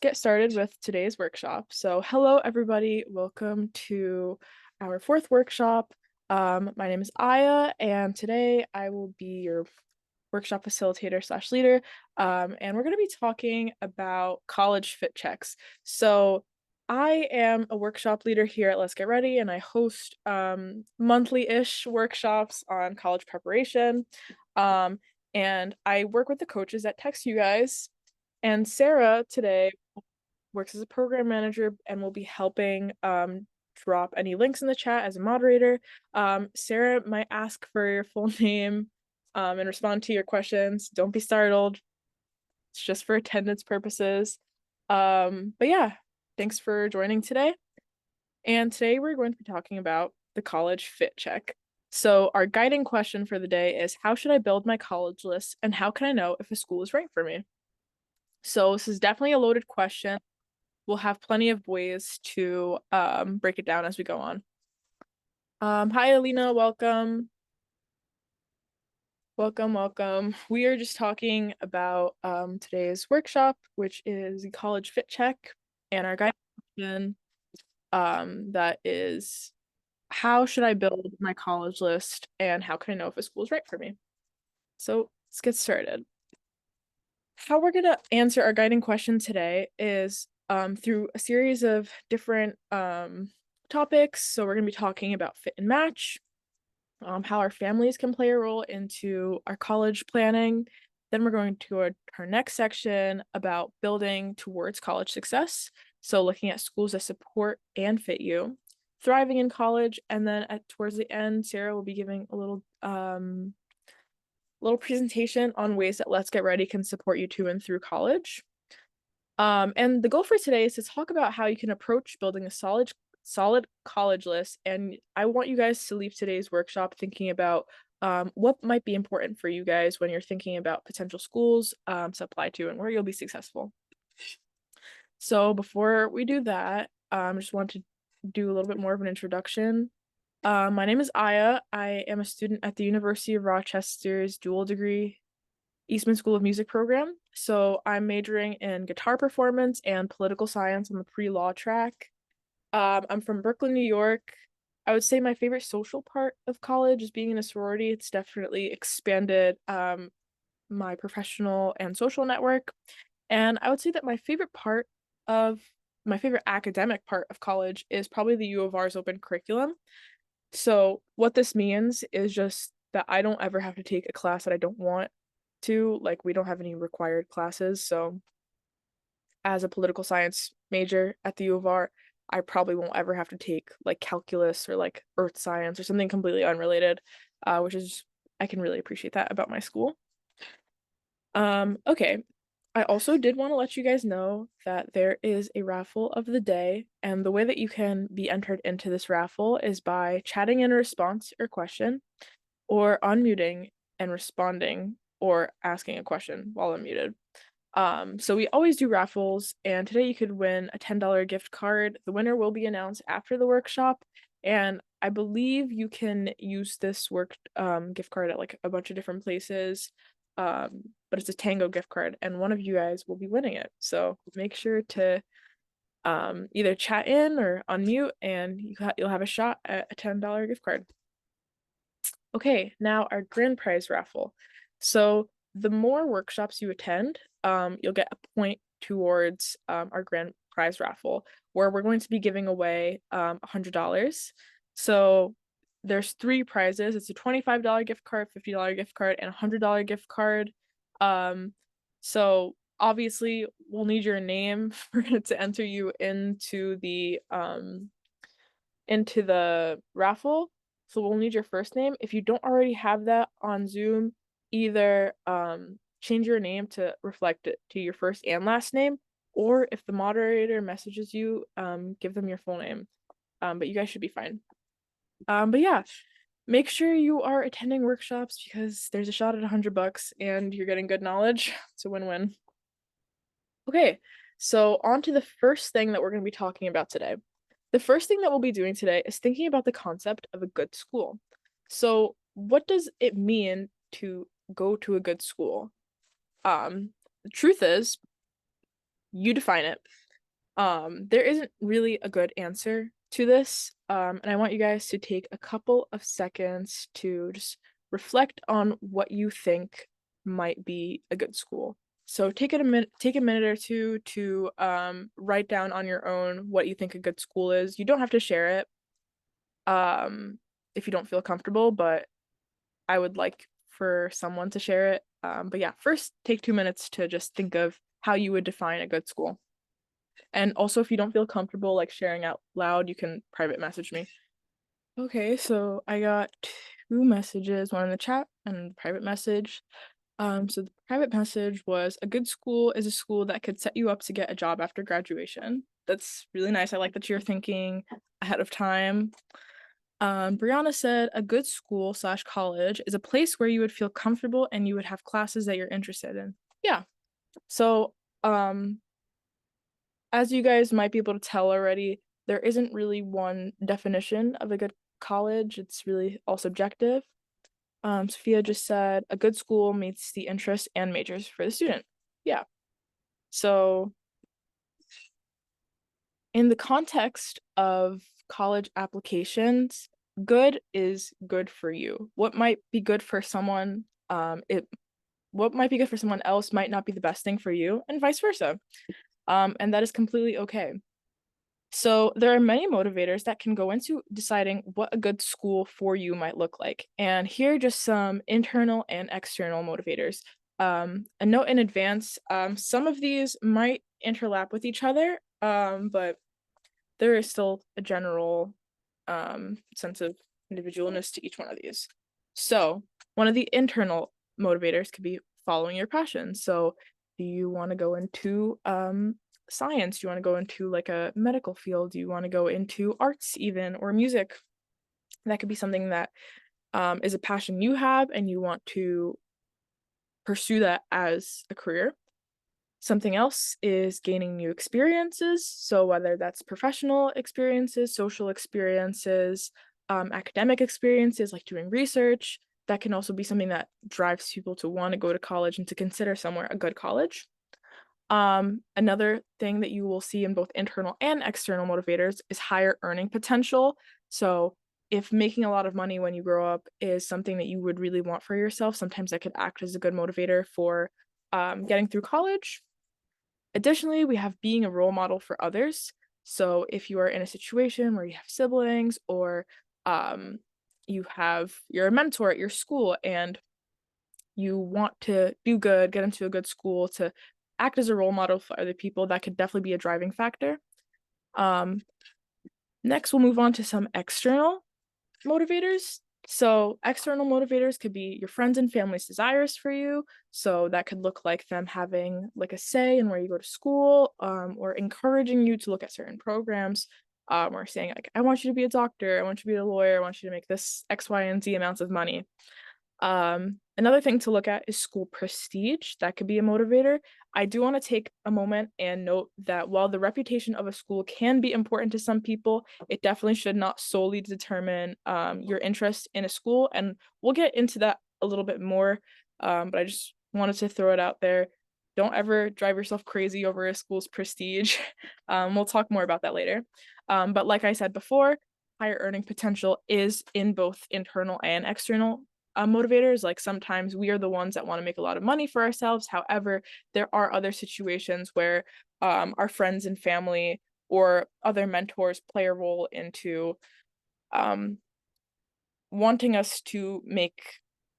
get started with today's workshop. So, hello everybody, welcome to our fourth workshop. My name is Aya, and today I will be your workshop facilitator slash leader. And we're going to be talking about college fit checks. So, I am a workshop leader here at Let's Get Ready, and I host monthly-ish workshops on college preparation. And I work with the coaches that text you guys. And Sarah today works as a program manager and will be helping drop any links in the chat as a moderator. Sarah might ask for your full name and respond to your questions. Don't be startled. It's just for attendance purposes. But yeah, thanks for joining today. And today we're going to be talking about the college fit check. So our guiding question for the day is, how should I build my college list and how can I know if a school is right for me? So this is definitely a loaded question. We'll have plenty of ways to break it down as we go on. Hi, Alina, welcome. Welcome. We are just talking about today's workshop, which is the college fit check, and our guiding question that is, how should I build my college list and how can I know if a school is right for me? So let's get started. How we're going to answer our guiding question today is through a series of different topics. So we're going to be talking about fit and match, how our families can play a role into our college planning. Then we're going to our next section about building towards college success. So looking at schools that support and fit you, thriving in college, and then towards the end, Sarah will be giving a little presentation on ways that Let's Get Ready can support you to and through college. And the goal for today is to talk about how you can approach building a solid college list. And I want you guys to leave today's workshop thinking about what might be important for you guys when you're thinking about potential schools to apply to and where you'll be successful. So before we do that, I just want to do a little bit more of an introduction. My name is Aya. I am a student at the University of Rochester's dual degree Eastman School of Music program. So I'm majoring in guitar performance and political science on the pre-law track. I'm from Brooklyn, New York. I would say my favorite social part of college is being in a sorority. It's definitely expanded my professional and social network. And I would say that my favorite academic part of college is probably the U of R's open curriculum. So what this means is just that I don't ever have to take a class that I don't want to. Like, we don't have any required classes. So as a political science major at the U of R, I probably won't ever have to take like calculus or like earth science or something completely unrelated, which is, I can really appreciate that about my school. Okay. I also did want to let you guys know that there is a raffle of the day, and the way that you can be entered into this raffle is by chatting in a response or question, or unmuting and responding or asking a question while unmuted. So we always do raffles, and today you could win a $10 gift card. The winner will be announced after the workshop, and I believe you can use this gift card at like a bunch of different places. But it's a Tango gift card, and one of you guys will be winning it. So make sure to either chat in or unmute, and you'll have a shot at a $10 gift card. Okay, now our grand prize raffle. So the more workshops you attend, you'll get a point towards our grand prize raffle, where we're going to be giving away $100. So there's three prizes. It's a $25 gift card, $50 gift card, and a $100 gift card. So obviously we'll need your name to enter you into the raffle. So we'll need your first name. If you don't already have that on Zoom, either change your name to reflect it to your first and last name, or if the moderator messages you, give them your full name. But you guys should be fine. But yeah, make sure you are attending workshops because there's a shot at $100 and you're getting good knowledge. It's a win-win. Okay, so on to the first thing that we're going to be talking about today. The first thing that we'll be doing today is thinking about the concept of a good school. So what does it mean to go to a good school? The truth is, you define it. There isn't really a good answer to this. And I want you guys to take a couple of seconds to just reflect on what you think might be a good school. So take a minute or two to write down on your own what you think a good school is. You don't have to share it if you don't feel comfortable, but I would like for someone to share it. But yeah, first take 2 minutes to just think of how you would define a good school. And also, if you don't feel comfortable like sharing out loud, you can private message me. Okay, so I got two messages, one in the chat and a private message. So the private message was, a good school is a school that could set you up to get a job after graduation. That's really nice. I like that you're thinking ahead of time. Brianna said, a good school slash college is a place where you would feel comfortable and you would have classes that you're interested in. Yeah. So, as you guys might be able to tell already, there isn't really one definition of a good college. It's really all subjective. Sophia just said, a good school meets the interests and majors for the student. Yeah. So in the context of college applications, good is good for you. What might be good for someone, what might be good for someone else might not be the best thing for you, and vice versa. And that is completely okay. So there are many motivators that can go into deciding what a good school for you might look like. And here are just some internal and external motivators. A note in advance, some of these might interlap with each other, but there is still a general sense of individualness to each one of these. So one of the internal motivators could be following your passion. So do you want to go into science? Do you want to go into like a medical field? Do you want to go into arts even, or music? That could be something that is a passion you have and you want to pursue that as a career. Something else is gaining new experiences. So whether that's professional experiences, social experiences, academic experiences like doing research, that can also be something that drives people to want to go to college and to consider somewhere a good college. Another thing that you will see in both internal and external motivators is higher earning potential. So if making a lot of money when you grow up is something that you would really want for yourself, sometimes that could act as a good motivator for getting through college. Additionally, we have being a role model for others. So if you are in a situation where you have siblings or you're a mentor at your school and you want to do good, get into a good school to act as a role model for other people, that could definitely be a driving factor. Next, we'll move on to some external motivators. So external motivators could be your friends and family's desires for you. So that could look like them having like a say in where you go to school, or encouraging you to look at certain programs, or saying like, I want you to be a doctor, I want you to be a lawyer, I want you to make this X, Y, and Z amounts of money. Another thing to look at is school prestige. That could be a motivator. I do want to take a moment and note that while the reputation of a school can be important to some people, it definitely should not solely determine your interest in a school. And we'll get into that a little bit more, but I just wanted to throw it out there. Don't ever drive yourself crazy over a school's prestige. We'll talk more about that later. But like I said before, higher earning potential is in both internal and external motivators. Like sometimes we are the ones that want to make a lot of money for ourselves. However, there are other situations where our friends and family or other mentors play a role into wanting us to make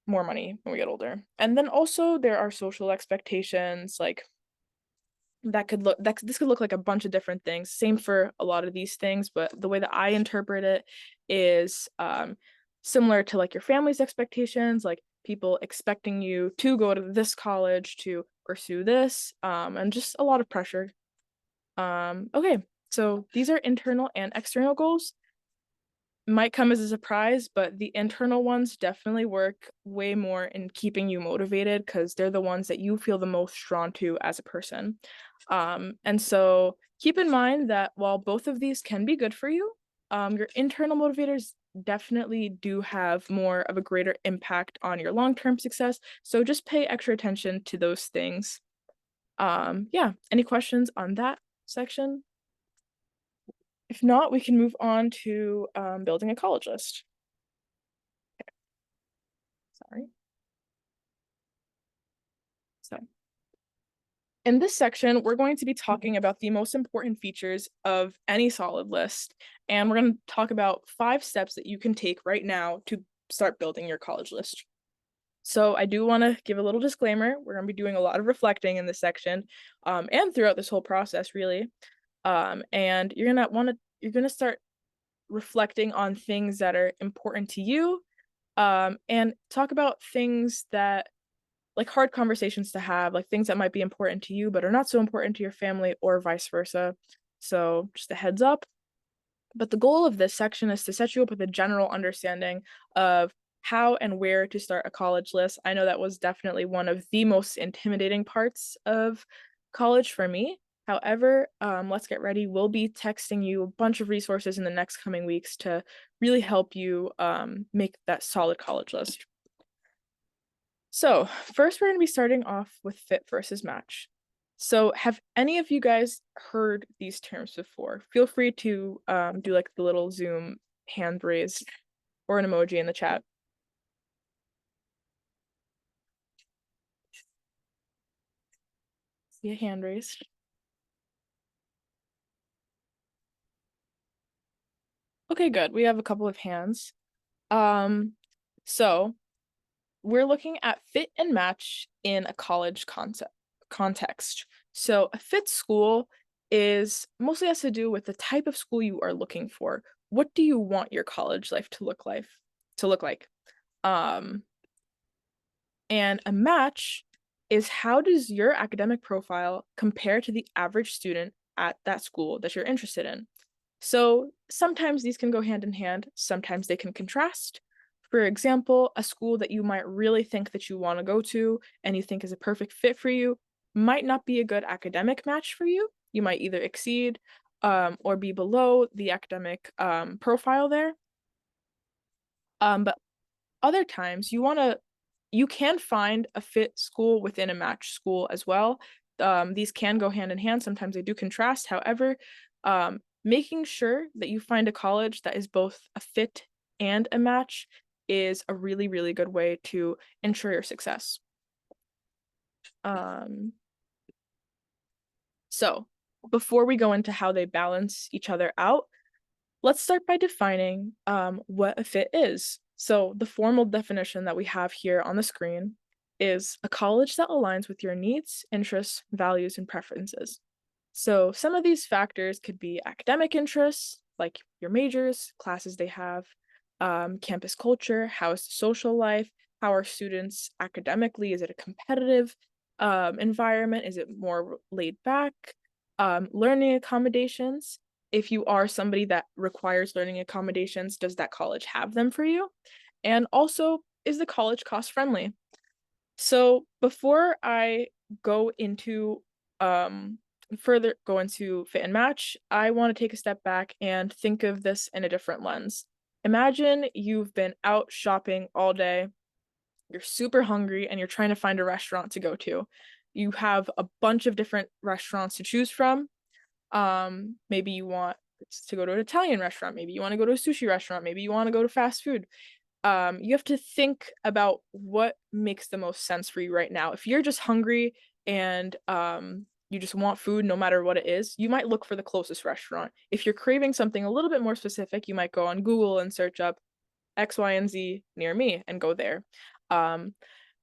more money when we get older. And then also there are social expectations, like this could look like a bunch of different things. Same for a lot of these things, but the way that I interpret it is similar to like your family's expectations, like people expecting you to go to this college to pursue this, and just a lot of pressure. Okay, so these are internal and external goals. Might come as a surprise, but the internal ones definitely work way more in keeping you motivated because they're the ones that you feel the most drawn to as a person. And so keep in mind that while both of these can be good for you, your internal motivators definitely do have more of a greater impact on your long-term success. So just pay extra attention to those things. Yeah, any questions on that section? If not, we can move on to building a college list. Sorry. So in this section, we're going to be talking about the most important features of any solid list, and we're going to talk about 5 steps that you can take right now to start building your college list. So I do want to give a little disclaimer. We're going to be doing a lot of reflecting in this section, and throughout this whole process, really. And you're gonna start reflecting on things that are important to you, and talk about things that like hard conversations to have, like things that might be important to you but are not so important to your family or vice versa. So just a heads up. But the goal of this section is to set you up with a general understanding of how and where to start a college list. I know that was definitely one of the most intimidating parts of college for me. However, let's get ready. We'll be texting you a bunch of resources in the next coming weeks to really help you make that solid college list. So first, we're going to be starting off with fit versus match. So have any of you guys heard these terms before? Feel free to do like the little Zoom hand raise or an emoji in the chat. See a hand raised. Okay, good. We have a couple of hands. So we're looking at fit and match in a college context. So a fit school is mostly has to do with the type of school you are looking for. What do you want your college life to look like? Um, and a match is how does your academic profile compare to the average student at that school that you're interested in? So sometimes these can go hand in hand, sometimes they can contrast. For example, a school that you might really think that you want to go to and you think is a perfect fit for you might not be a good academic match for you. You might either exceed or be below the academic profile there. But other times you can find a fit school within a match school as well. These can go hand in hand. Sometimes they do contrast. However, making sure that you find a college that is both a fit and a match is a really, really good way to ensure your success. So before we go into how they balance each other out, let's start by defining what a fit is. So the formal definition that we have here on the screen is a college that aligns with your needs, interests, values, and preferences. So some of these factors could be academic interests, like your majors, classes they have, campus culture, how is the social life, how are students academically, is it a competitive environment, is it more laid back, learning accommodations. If you are somebody that requires learning accommodations, does that college have them for you? And also, is the college cost friendly? So before I go into further go into fit and match, I want to take a step back and think of this in a different lens. Imagine you've been out shopping all day, you're super hungry, and you're trying to find a restaurant to go to. You have a bunch of different restaurants to choose from. Maybe you want to go to an Italian restaurant, maybe you want to go to a sushi restaurant, maybe you want to go to fast food. You have to think about what makes the most sense for you right now. If you're just hungry and you just want food no matter what it is, you might look for the closest restaurant. If you're craving something a little bit more specific, you might go on Google and search up X, Y, and Z near me and go there. Um,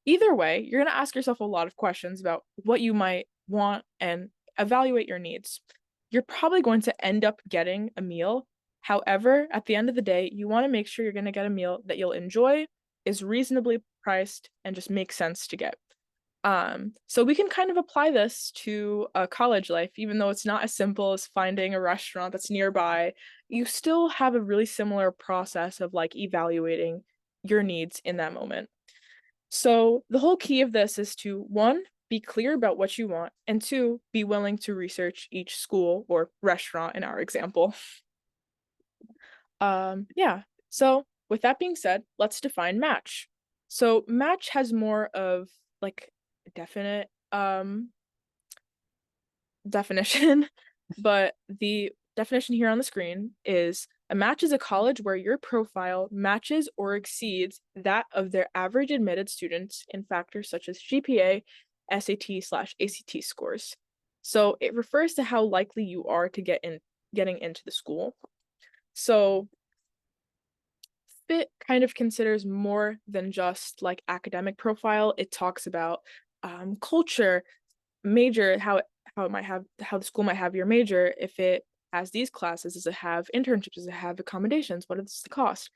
Either way, you're going to ask yourself a lot of questions about what you might want and evaluate your needs. You're probably going to end up getting a meal. However, at the end of the day, you want to make sure you're going to get a meal that you'll enjoy, is reasonably priced, and just makes sense to get. So we can kind of apply this to a college life, even though it's not as simple as finding a restaurant that's nearby. You still have a really similar process of like evaluating your needs in that moment. So the whole key of this is to one, be clear about what you want, and two, be willing to research each school or restaurant in our example. Yeah. So with that being said, let's define match. So match has more of like definite definition, but the definition here on the screen is a match is a college where your profile matches or exceeds that of their average admitted students in factors such as GPA, SAT/ACT scores. So it refers to how likely you are to getting into the school. So FIT kind of considers more than just like academic profile. It talks about culture, major, how the school might have your major, if it has these classes, does it have internships, does it have accommodations, what is the cost?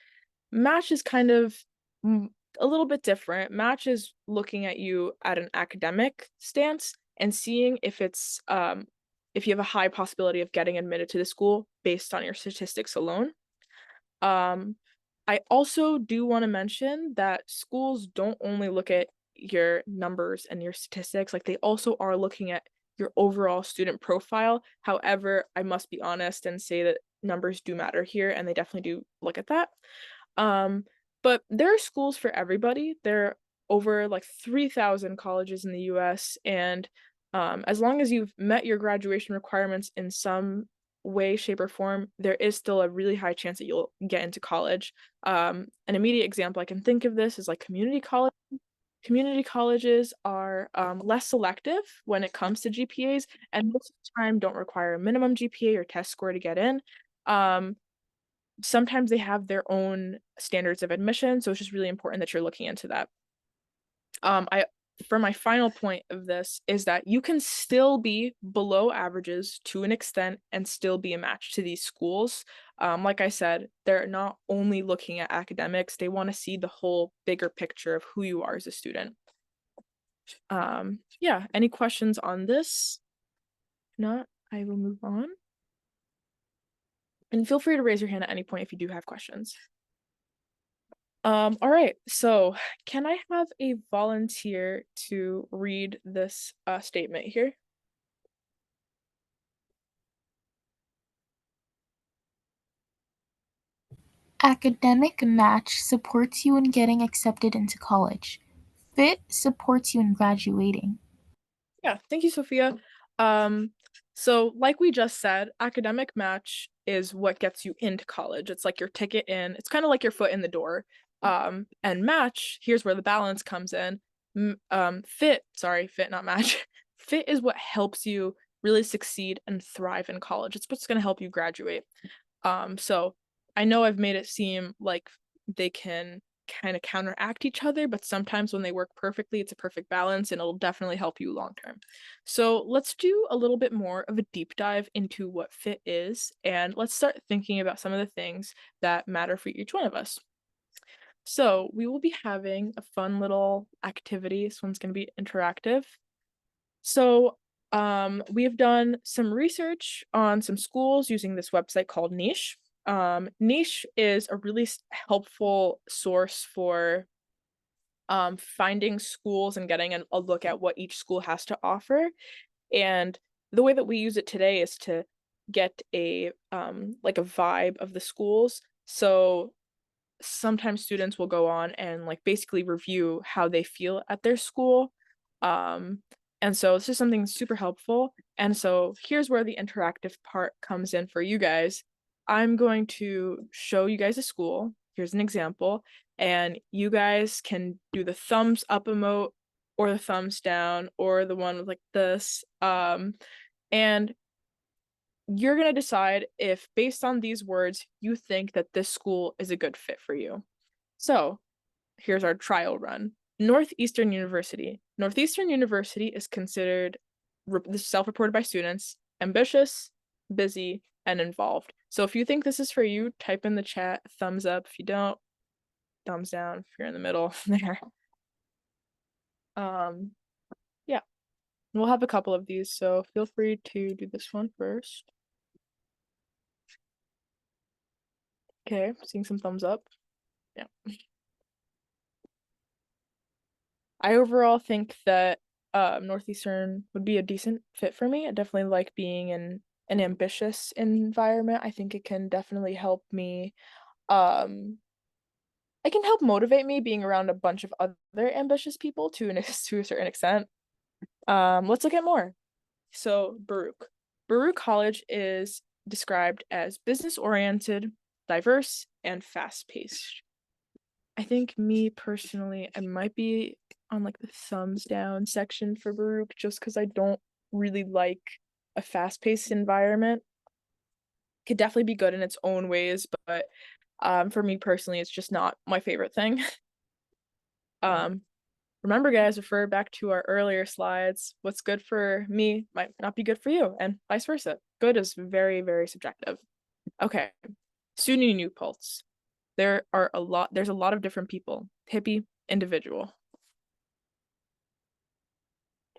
Match is kind of mm, a little bit different. Match is looking at you at an academic stance and seeing if you have a high possibility of getting admitted to the school based on your statistics alone. Um, I also do want to mention that schools don't only look at your numbers and your statistics, like they also are looking at your overall student profile. However, I must be honest and say that numbers do matter here, and they definitely do look at that. Um, but there are schools for everybody. There are over like 3,000 colleges in the US, and as long as you've met your graduation requirements in some way, shape, or form, there is still a really high chance that you'll get into college. An immediate example I can think of this is like community college. Community colleges are less selective when it comes to GPAs, and most of the time don't require a minimum GPA or test score to get in. Um, Sometimes they have their own standards of admission, so it's just really important that you're looking into that. I For my final point of this is that you can still be below averages to an extent and still be a match to these schools. Like I said, they're not only looking at academics, they want to see the whole bigger picture of who you are as a student. Yeah, any questions on this? If not, I will move on. And feel free to raise your hand at any point if you do have questions. All right, so can I have a volunteer to read this statement here? Academic match supports you in getting accepted into college. FIT supports you in graduating. Yeah, thank you, Sophia. So like we just said, academic match is what gets you into college. It's like your ticket in. It's kind of like your foot in the door. And match, here's where the balance comes in. Fit, not match. Fit is what helps you really succeed and thrive in college. It's what's going to help you graduate. So I know I've made it seem like they can kind of counteract each other, but sometimes when they work perfectly, it's a perfect balance and it'll definitely help you long term. So let's do a little bit more of a deep dive into what fit is, and let's start thinking about some of the things that matter for each one of us. So we will be having a fun little activity. This one's going to be interactive. So we have done some research on some schools using this website called Niche. Niche is a really helpful source for finding schools and getting a look at what each school has to offer. And the way that we use it today is to get a like a vibe of the schools. So sometimes students will go on and like basically review how they feel at their school. Um, and so this is something super helpful. And so here's where the interactive part comes in for you guys. I'm going to show you guys a school. Here's an example, and you guys can do the thumbs up emote or the thumbs down or the one with like this. And you're going to decide if, based on these words, you think that this school is a good fit for you. So here's our trial run. Northeastern University. Northeastern University is considered, this is self-reported by students, ambitious, busy, and involved. So if you think this is for you, type in the chat, thumbs up. If you don't, thumbs down if you're in the middle there. Yeah, we'll have a couple of these, so feel free to do this one first. Okay, seeing some thumbs up. Yeah. I overall think that Northeastern would be a decent fit for me. I definitely like being in an ambitious environment. I think it can definitely help me. It can help motivate me being around a bunch of other ambitious people to to a certain extent. Let's look at more. So Baruch. Baruch College is described as business-oriented, diverse, and fast-paced. I think me personally, I might be on like the thumbs down section for Baruch just because I don't really like a fast-paced environment. Could definitely be good in its own ways, but for me personally, it's just not my favorite thing. Um, Remember, guys, refer back to our earlier slides. What's good for me might not be good for you, and vice versa. Good is very, very subjective. Okay, SUNY New Paltz. There's a lot of different people. Hippie, individual.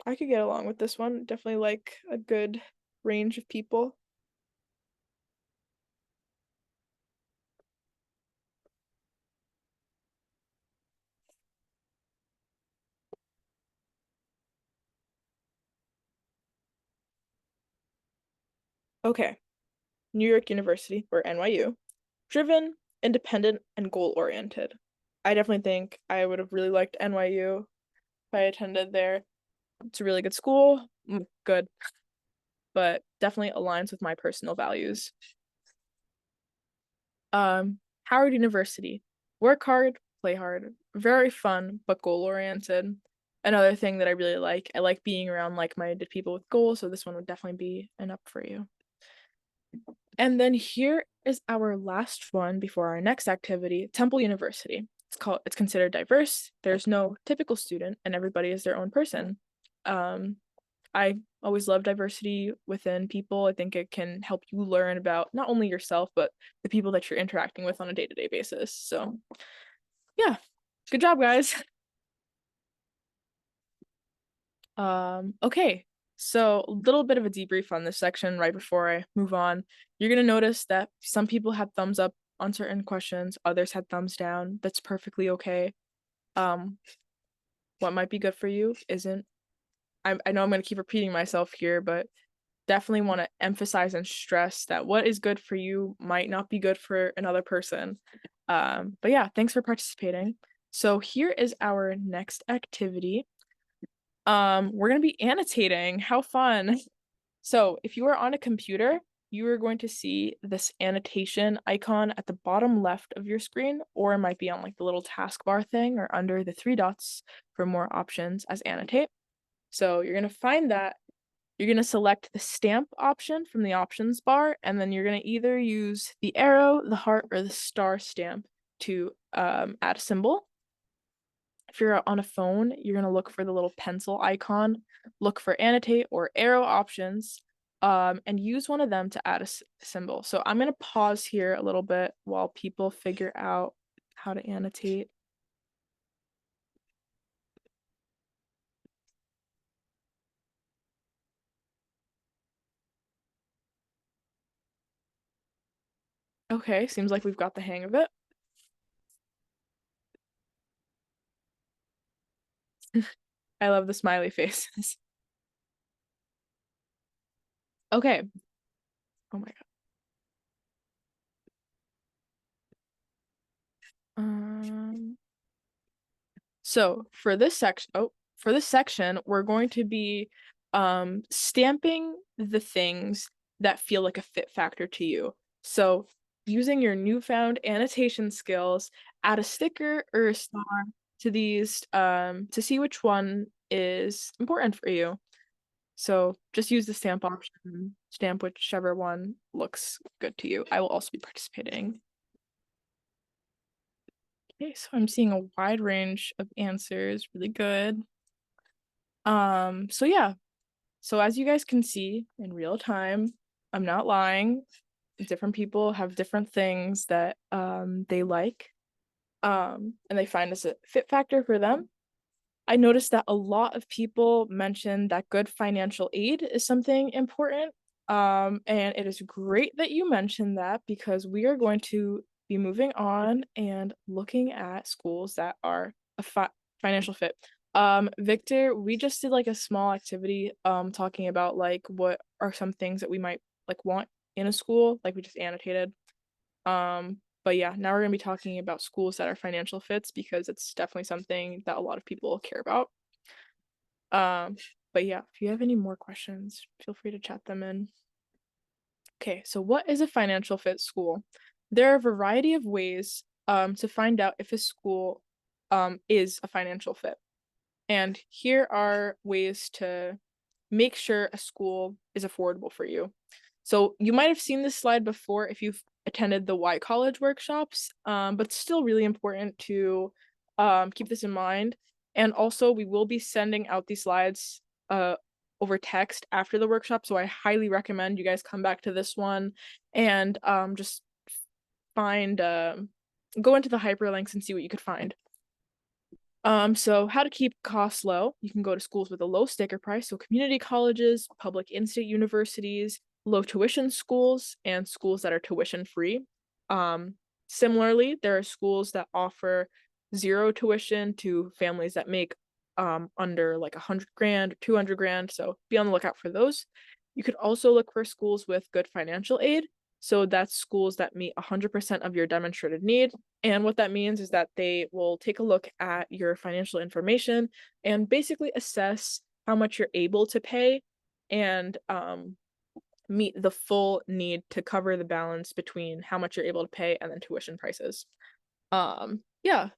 I could get along with this one. Definitely like a good range of people. Okay, New York University, or NYU. Driven, independent, and goal-oriented. I definitely think I would have really liked NYU if I attended there. It's a really good school, good, but definitely aligns with my personal values. Howard University. Work hard, play hard. Very fun, but goal-oriented. Another thing that I like being around like-minded people with goals, so this one would definitely be an up for you. And then here is our last one before our next activity, Temple University. It's considered diverse. There's no typical student, and everybody is their own person. I always love diversity within people. I think it can help you learn about not only yourself, but the people that you're interacting with on a day-to-day basis. So yeah, good job, guys. Okay, so a little bit of a debrief on this section right before I move on. You're gonna notice that some people had thumbs up on certain questions, others had thumbs down. That's perfectly okay. Um, what might be good for you isn't. I know I'm gonna keep repeating myself here, but definitely want to emphasize and stress that what is good for you might not be good for another person. But yeah, thanks for participating. So here is our next activity. We're gonna be annotating. How fun. So if you are on a computer, you are going to see this annotation icon at the bottom left of your screen, or it might be on like the little taskbar thing or under the three dots for more options as annotate. So you're gonna find that. You're gonna select the stamp option from the options bar, and then you're gonna either use the arrow, the heart, or the star stamp to add a symbol. If you're on a phone, you're gonna look for the little pencil icon, look for annotate or arrow options, and use one of them to add a symbol. So I'm gonna pause here a little bit while people figure out how to annotate. Okay, seems like we've got the hang of it. I love the smiley faces. Okay. Oh my God. So for this section, we're going to be stamping the things that feel like a fit factor to you. So using your newfound annotation skills, add a sticker or a star to these to see which one is important for you. So just use the stamp option, stamp whichever one looks good to you. I will also be participating. Okay, so I'm seeing a wide range of answers, really good. So yeah. So as you guys can see in real time, I'm not lying. Different people have different things that they like and they find as a fit factor for them. I noticed that a lot of people mentioned that good financial aid is something important. And it is great that you mentioned that because we are going to be moving on and looking at schools that are a financial fit. Victor, we just did like a small activity talking about like what are some things that we might like want in a school, like we just annotated. But yeah, now we're gonna be talking about schools that are financial fits because it's definitely something that a lot of people care about. Um, But yeah, if you have any more questions, feel free to chat them in. Okay, so what is a financial fit school? There are a variety of ways to find out if a school is a financial fit. And here are ways to make sure a school is affordable for you. So you might have seen this slide before if you've attended the Y College workshops, but still really important to keep this in mind. And also, we will be sending out these slides uh, over text after the workshop. So I highly recommend you guys come back to this one and just find, go into the hyperlinks and see what you could find. So how to keep costs low? You can go to schools with a low sticker price, so community colleges, public in-state universities, low tuition schools, and schools that are tuition free. Um, Similarly, there are schools that offer zero tuition to families that make under like 100 grand or 200 grand. So be on the lookout for those. You could also look for schools with good financial aid. So that's schools that meet 100% of your demonstrated need. And what that means is that they will take a look at your financial information and basically assess how much you're able to pay and meet the full need to cover the balance between how much you're able to pay and then tuition prices. Yeah.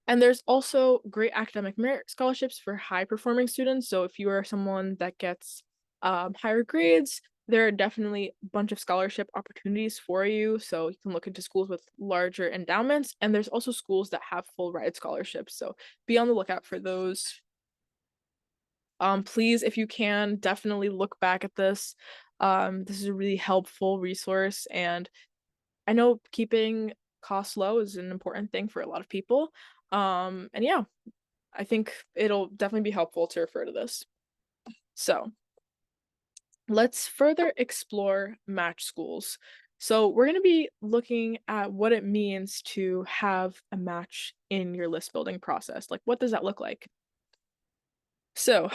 And there's also great academic merit scholarships for high performing students. So if you are someone that gets higher grades, there are definitely a bunch of scholarship opportunities for you. So you can look into schools with larger endowments, and there's also schools that have full ride scholarships. So be on the lookout for those. Please, if you can, definitely look back at this. This is a really helpful resource, and I know keeping costs low is an important thing for a lot of people. And yeah, I think it'll definitely be helpful to refer to this. So let's further explore match schools. So we're going to be looking at what it means to have a match in your list building process. Like, what does that look like? So,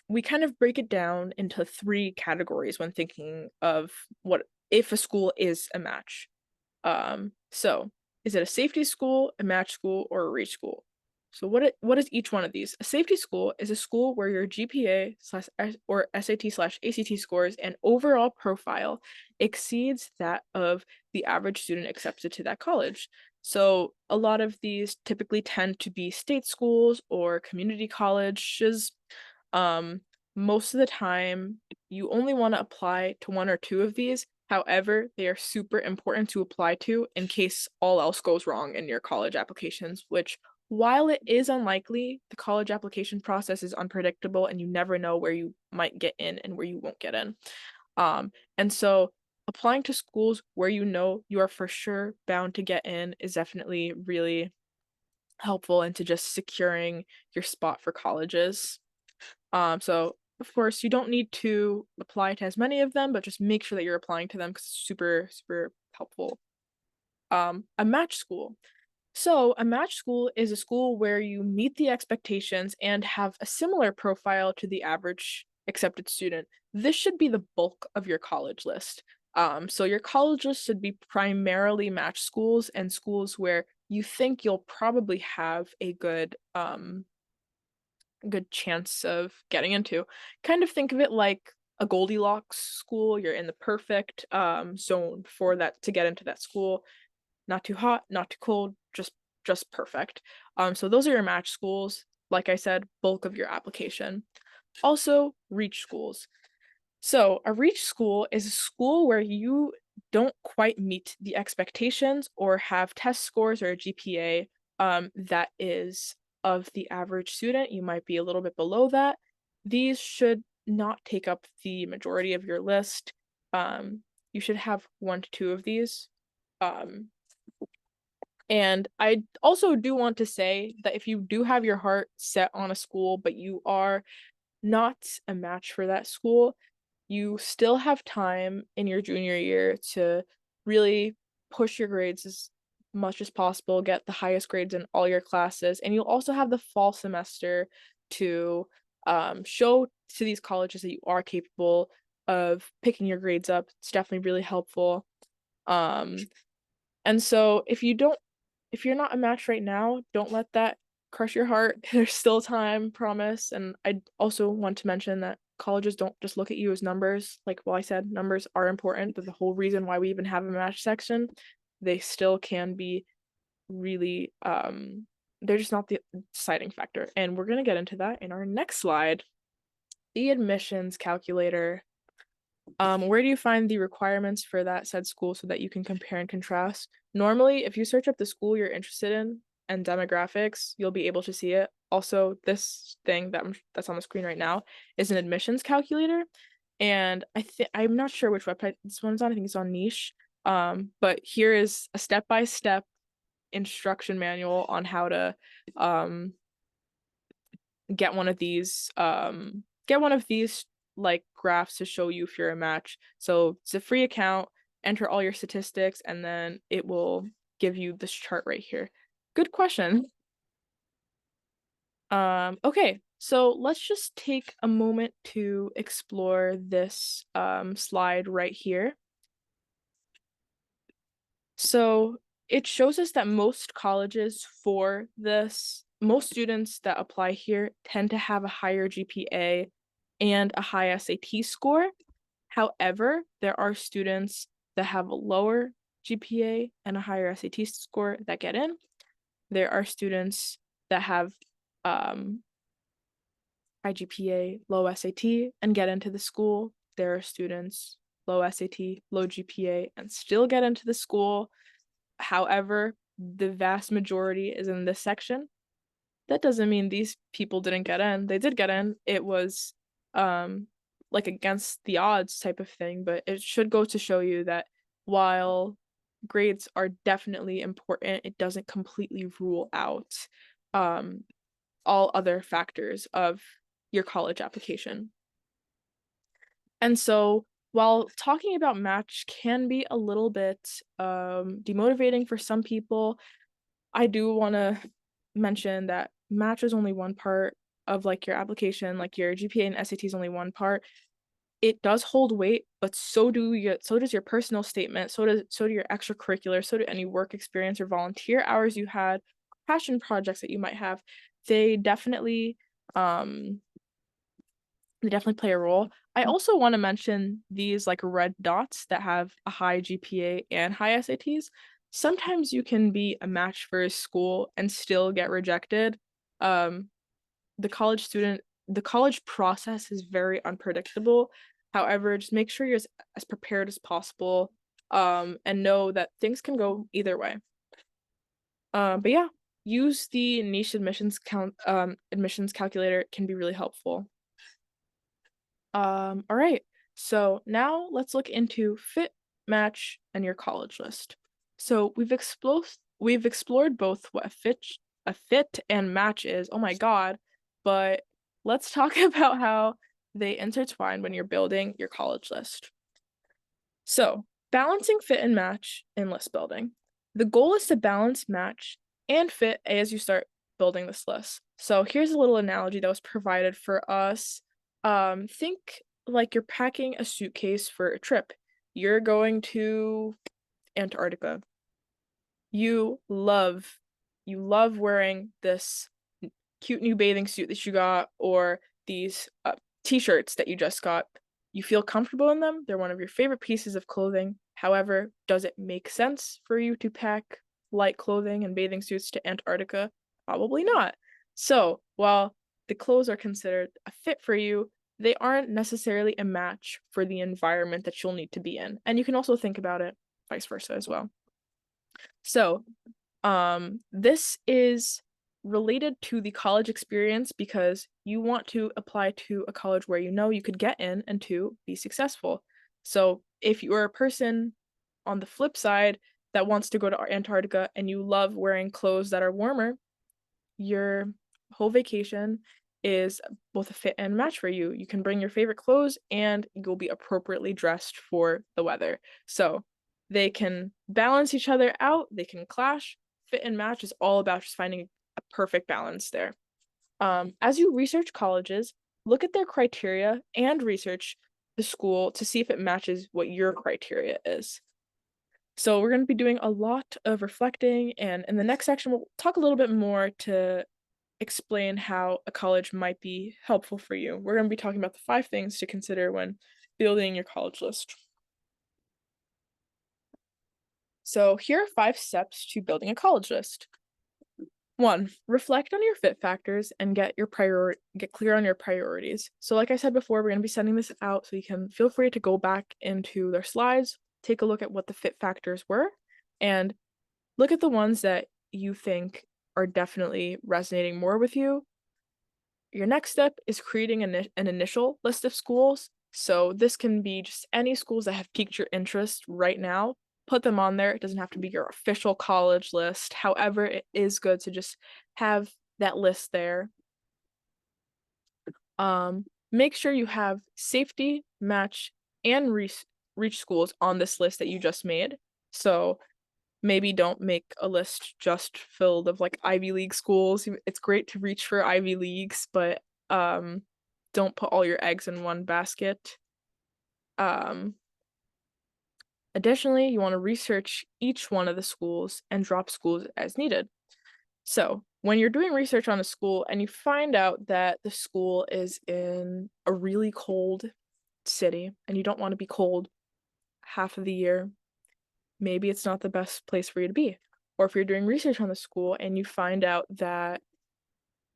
we kind of break it down into three categories when thinking of what if a school is a match. So is it a safety school, a match school, or a reach school? So what is each one of these? A safety school is a school where your GPA slash or SAT slash ACT scores and overall profile exceeds that of the average student accepted to that college. So a lot of these typically tend to be state schools or community colleges. Um, Most of the time, you only want to apply to one or two of these. However, they are super important to apply to in case all else goes wrong in your college applications, which, while it is unlikely, the college application process is unpredictable and you never know where you might get in and where you won't get in. And so applying to schools where you know you are for sure bound to get in is definitely really helpful into just securing your spot for colleges. So of course you don't need to apply to as many of them, but just make sure that you're applying to them because it's super, super helpful. A match school. So a match school is a school where you meet the expectations and have a similar profile to the average accepted student. This should be the bulk of your college list. So your college list should be primarily match schools and schools where you think you'll probably have a good chance of getting into. Kind of think of it like a Goldilocks school. You're in the perfect zone for that to get into that school. Not too hot, not too cold, just perfect. So those are your match schools. Like I said, bulk of your application. Also, reach schools. So, a reach school is a school where you don't quite meet the expectations or have test scores or a GPA that is of the average student. You might be a little bit below that. These should not take up the majority of your list. You should have one to two of these. Um, and I also do want to say that if you do have your heart set on a school, but you are not a match for that school, you still have time in your junior year to really push your grades as much as possible, get the highest grades in all your classes, and you'll also have the fall semester to show to these colleges that you are capable of picking your grades up. It's definitely really helpful. Um, and so if you're not a match right now, don't let that crush your heart. There's still time, promise. And I also want to mention that colleges don't just look at you as numbers. Like, well, I said numbers are important, but the whole reason why we even have a match section, they still can be really they're just not the deciding factor. And we're gonna get into that in our next slide. The admissions calculator. Where do you find the requirements for that said school so that you can compare and contrast? Normally, if you search up the school you're interested in and demographics, you'll be able to see it. Also, this thing that's on the screen right now is an admissions calculator, and I'm not sure which website this one's on. I think it's on Niche. But here is a step-by-step instruction manual on how to um get one of these like graphs to show you if you're a match. So it's a free account, enter all your statistics, and then it will give you this chart right here. Good question. Okay, so let's just take a moment to explore this slide right here. So it shows us that most colleges for this, most students that apply here tend to have a higher GPA and a high SAT score. However, there are students that have a lower GPA and a higher SAT score that get in. There are students that have high GPA, low SAT, and get into the school. There are students low SAT, low GPA, and still get into the school. However, the vast majority is in this section. That doesn't mean these people didn't get in. They did get in. It was like against the odds type of thing, but it should go to show you that while grades are definitely important, it doesn't completely rule out all other factors of your college application. And so while talking about match can be a little bit demotivating for some people, I do want to mention that match is only one part of like your application, like your GPA and SAT is only one part. It does hold weight, but so does your personal statement, so do your extracurricular, so do any work experience or volunteer hours you had, passion projects that you might have. They definitely um they definitely play a role. I also want to mention these like red dots that have a high GPA and high SATs. Sometimes you can be a match for a school and still get rejected. Um, the college process is very unpredictable. However, just make sure you're as prepared as possible, and know that things can go either way. But yeah, use the niche admissions calculator. It can be really helpful. All right. So now let's look into fit, match, and your college list. So we've explored both what a fit and match is. Oh my God. But let's talk about how they intertwine when you're building your college list. So, balancing fit and match in list building. The goal is to balance match and fit as you start building this list. So, here's a little analogy that was provided for us. Think like you're packing a suitcase for a trip. You're going to Antarctica. You love you love wearing this cute new bathing suit that you got or these t-shirts that you just got. You feel comfortable in them. They're one of your favorite pieces of clothing. However, does it make sense for you to pack light clothing and bathing suits to Antarctica? Probably not. So, while the clothes are considered a fit for you, they aren't necessarily a match for the environment that you'll need to be in. And you can also think about it vice versa as well. So, this is related to the college experience because you want to apply to a college where you know you could get in and to be successful. So, if you are a person on the flip side that wants to go to Antarctica and you love wearing clothes that are warmer, your whole vacation is both a fit and match for you. You can bring your favorite clothes and you'll be appropriately dressed for the weather. So they can balance each other out, they can clash. Fit and match is all about just finding a perfect balance there. As you research colleges, look at their criteria and research the school to see if it matches what your criteria is. So we're going to be doing a lot of reflecting, and in the next section, we'll talk a little bit more to explain how a college might be helpful for you. We're going to be talking about the 5 things to consider when building your college list. So here are 5 steps to building a college list. 1, reflect on your fit factors and get clear on your priorities. So like I said before, we're going to be sending this out so you can feel free to go back into their slides, take a look at what the fit factors were, and look at the ones that you think are definitely resonating more with you. Your next step is creating an initial list of schools. So this can be just any schools that have piqued your interest right now. Put them on there. It doesn't have to be your official college list. However, it is good to just have that list there. Make sure you have safety, match, and reach schools on this list that you just made. So maybe don't make a list just filled of like Ivy League schools. It's great to reach for Ivy Leagues, but don't put all your eggs in one basket. Um, Additionally, you want to research each one of the schools and drop schools as needed. So, when you're doing research on a school and you find out that the school is in a really cold city and you don't want to be cold half of the year, maybe it's not the best place for you to be. Or if you're doing research on the school and you find out that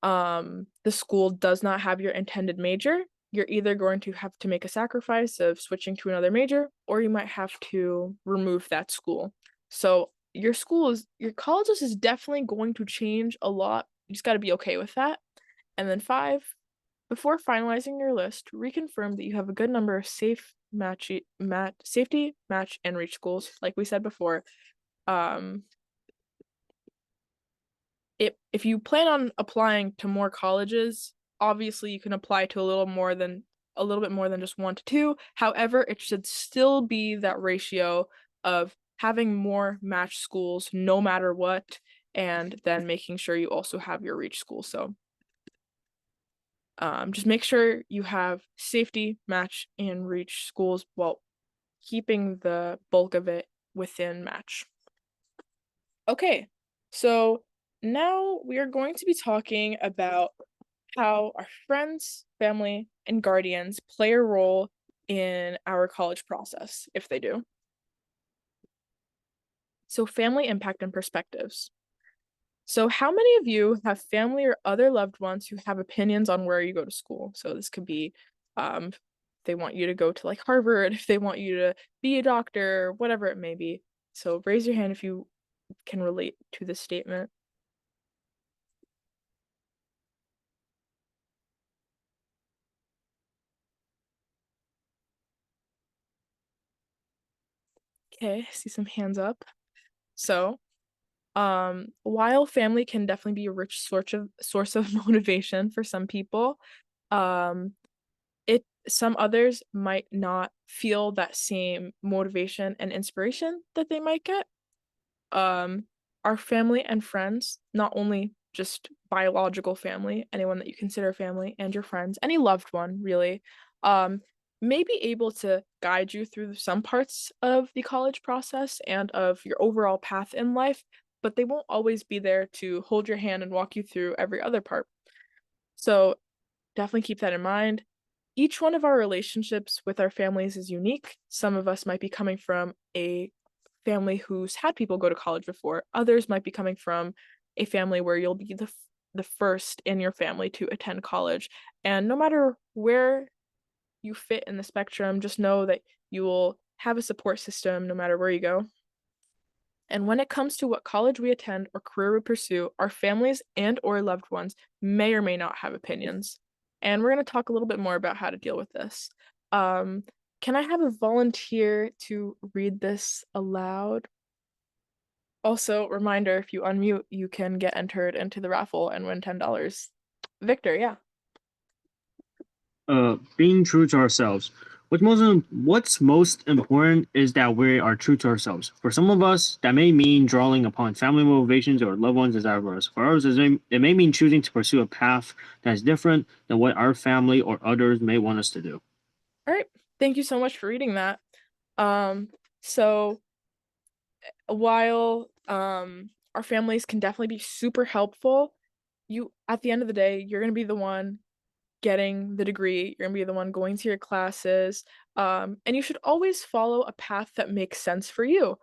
the school does not have your intended major, you're either going to have to make a sacrifice of switching to another major, or you might have to remove that school. So your colleges is definitely going to change a lot. You just got to be okay with that. And then 5, before finalizing your list, reconfirm that you have a good number of safety, match, and reach schools. Like we said before, um, if you plan on applying to more colleges, obviously you can apply to a little bit more than just 1 to 2. However, it should still be that ratio of having more match schools no matter what, and then making sure you also have your reach school. So just make sure you have safety, match, and reach schools while keeping the bulk of it within match. Okay, so now we are going to be talking about how our friends, family, and guardians play a role in our college process, if they do. So, family impact and perspectives. So, how many of you have family or other loved ones who have opinions on where you go to school? So, this could be if they want you to go to like Harvard, if they want you to be a doctor, whatever it may be. So, raise your hand if you can relate to this statement. Okay, I see some hands up. So, while family can definitely be a rich source of motivation for some people, um, it some others might not feel that same motivation and inspiration that they might get. um our family and friends, not only just biological family, anyone that you consider family, and your friends, any loved one really, um may be able to guide you through some parts of the college process and of your overall path in life, but they won't always be there to hold your hand and walk you through every other part. So definitely keep that in mind. Each one of our relationships with our families is unique. Some of us might be coming from a family who's had people go to college before. Others might be coming from a family where you'll be the first in your family to attend college. And no matter where you fit in the spectrum, just know that you will have a support system no matter where you go. And when it comes to what college we attend or career we pursue, our families and or loved ones may or may not have opinions. And we're going to talk a little bit more about how to deal with this. Um, can I have a volunteer to read this aloud? Also, reminder, if you unmute, you can get entered into the raffle and win $10. Victor, yeah. Being true to ourselves. What's most important is that we are true to ourselves. For some of us, that may mean drawing upon family motivations or loved ones' desires. For others, it may mean choosing to pursue a path that is different than what our family or others may want us to do. All right. Thank you so much for reading that. So while our families can definitely be super helpful, at the end of the day, you're gonna be the one getting the degree, you're gonna be the one going to your classes, and you should always follow a path that makes sense for you.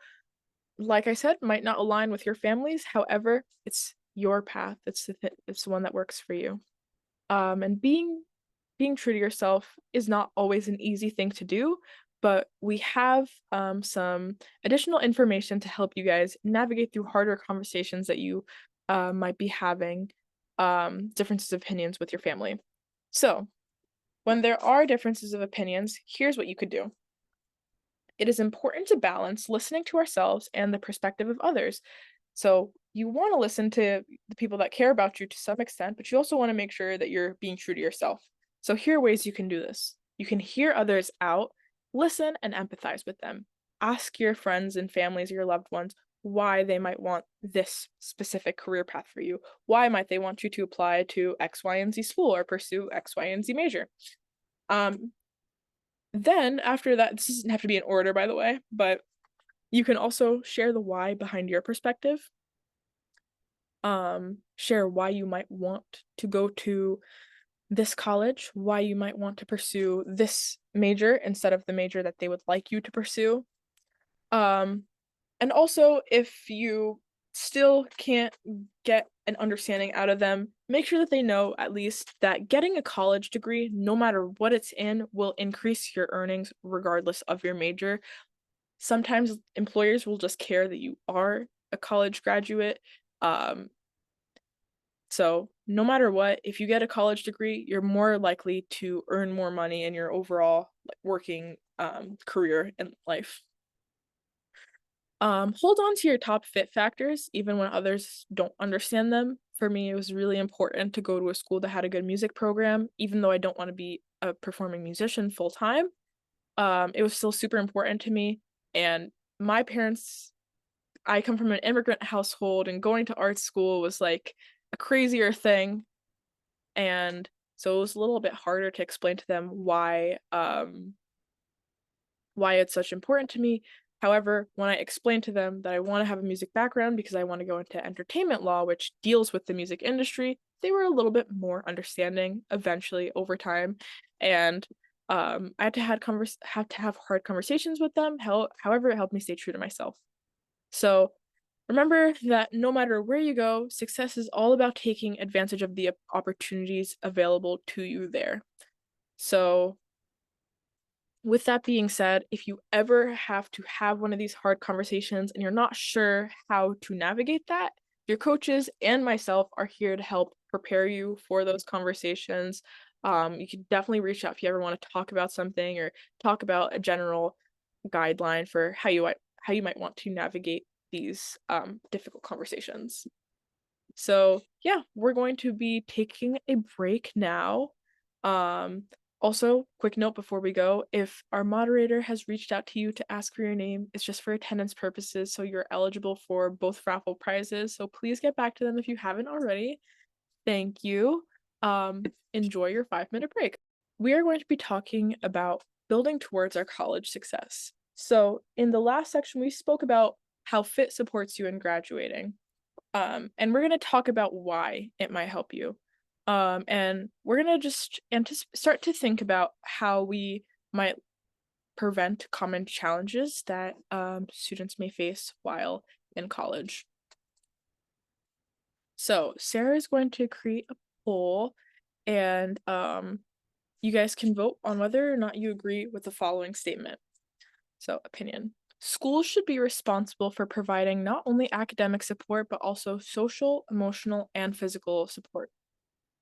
Like I said, might not align with your families, however, it's your path, it's the one that works for you. And being true to yourself is not always an easy thing to do, but we have some additional information to help you guys navigate through harder conversations that you might be having, differences of opinions with your family. So, when there are differences of opinions, here's what you could do. It is important to balance listening to ourselves and the perspective of others. So, you want to listen to the people that care about you to some extent, but you also want to make sure that you're being true to yourself. So, here are ways you can do this. You can hear others out, listen and empathize with them. Ask your friends and families, your loved ones, why they might want this specific career path for you. Why might they want you to apply to X, Y, and Z school or pursue X, Y, and Z major? Um, then after that, this doesn't have to be in order, by the way, but you can also share the why behind your perspective. Share why you might want to go to this college, why you might want to pursue this major instead of the major that they would like you to pursue. Um, and also, if you still can't get an understanding out of them, make sure that they know at least that getting a college degree, no matter what it's in, will increase your earnings regardless of your major. Sometimes employers will just care that you are a college graduate. Um, so no matter what, if you get a college degree, you're more likely to earn more money in your overall working career in life. Hold on to your top fit factors even when others don't understand them. For me, it was really important to go to a school that had a good music program, even though I don't want to be a performing musician full time. It was still super important to me. And my parents, I come from an immigrant household, and going to art school was like a crazier thing. And so it was a little bit harder to explain to them why it's such important to me. However, when I explained to them that I want to have a music background because I want to go into entertainment law, which deals with the music industry, they were a little bit more understanding eventually over time. And I had to have hard conversations with them. However, it helped me stay true to myself. So remember that no matter where you go, success is all about taking advantage of the opportunities available to you there. So with that being said, if you ever have to have one of these hard conversations and you're not sure how to navigate that, your coaches and myself are here to help prepare you for those conversations. You can definitely reach out if you ever want to talk about something or talk about a general guideline for how you might want to navigate these difficult conversations. So yeah, we're going to be taking a break now. Um, Also, quick note before we go, if our moderator has reached out to you to ask for your name, it's just for attendance purposes, so you're eligible for both raffle prizes. So please get back to them if you haven't already. Thank you. Enjoy your 5-minute break. We are going to be talking about building towards our college success. So in the last section, we spoke about how fit supports you in graduating. And we're going to talk about why it might help you. And we're going to just start to think about how we might prevent common challenges that students may face while in college. So Sarah is going to create a poll, and you guys can vote on whether or not you agree with the following statement. So, opinion. Schools should be responsible for providing not only academic support, but also social, emotional, and physical support.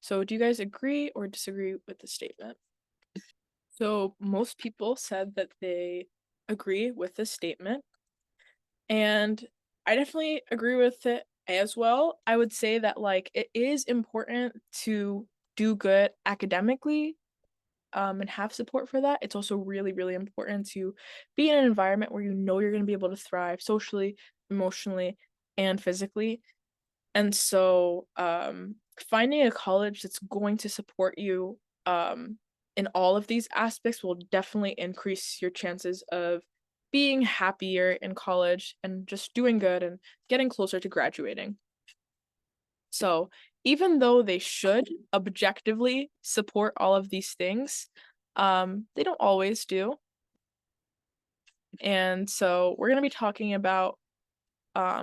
So, do you guys agree or disagree with the statement? So, most people said that they agree with this statement, and I definitely agree with it as well. I would say that, like, it is important to do good academically and have support for that. It's also really, really important to be in an environment where you know you're going to be able to thrive socially, emotionally, and physically. And so, finding a college that's going to support you in all of these aspects will definitely increase your chances of being happier in college and just doing good and getting closer to graduating. So, even though they should objectively support all of these things, they don't always do. And so we're going to be talking about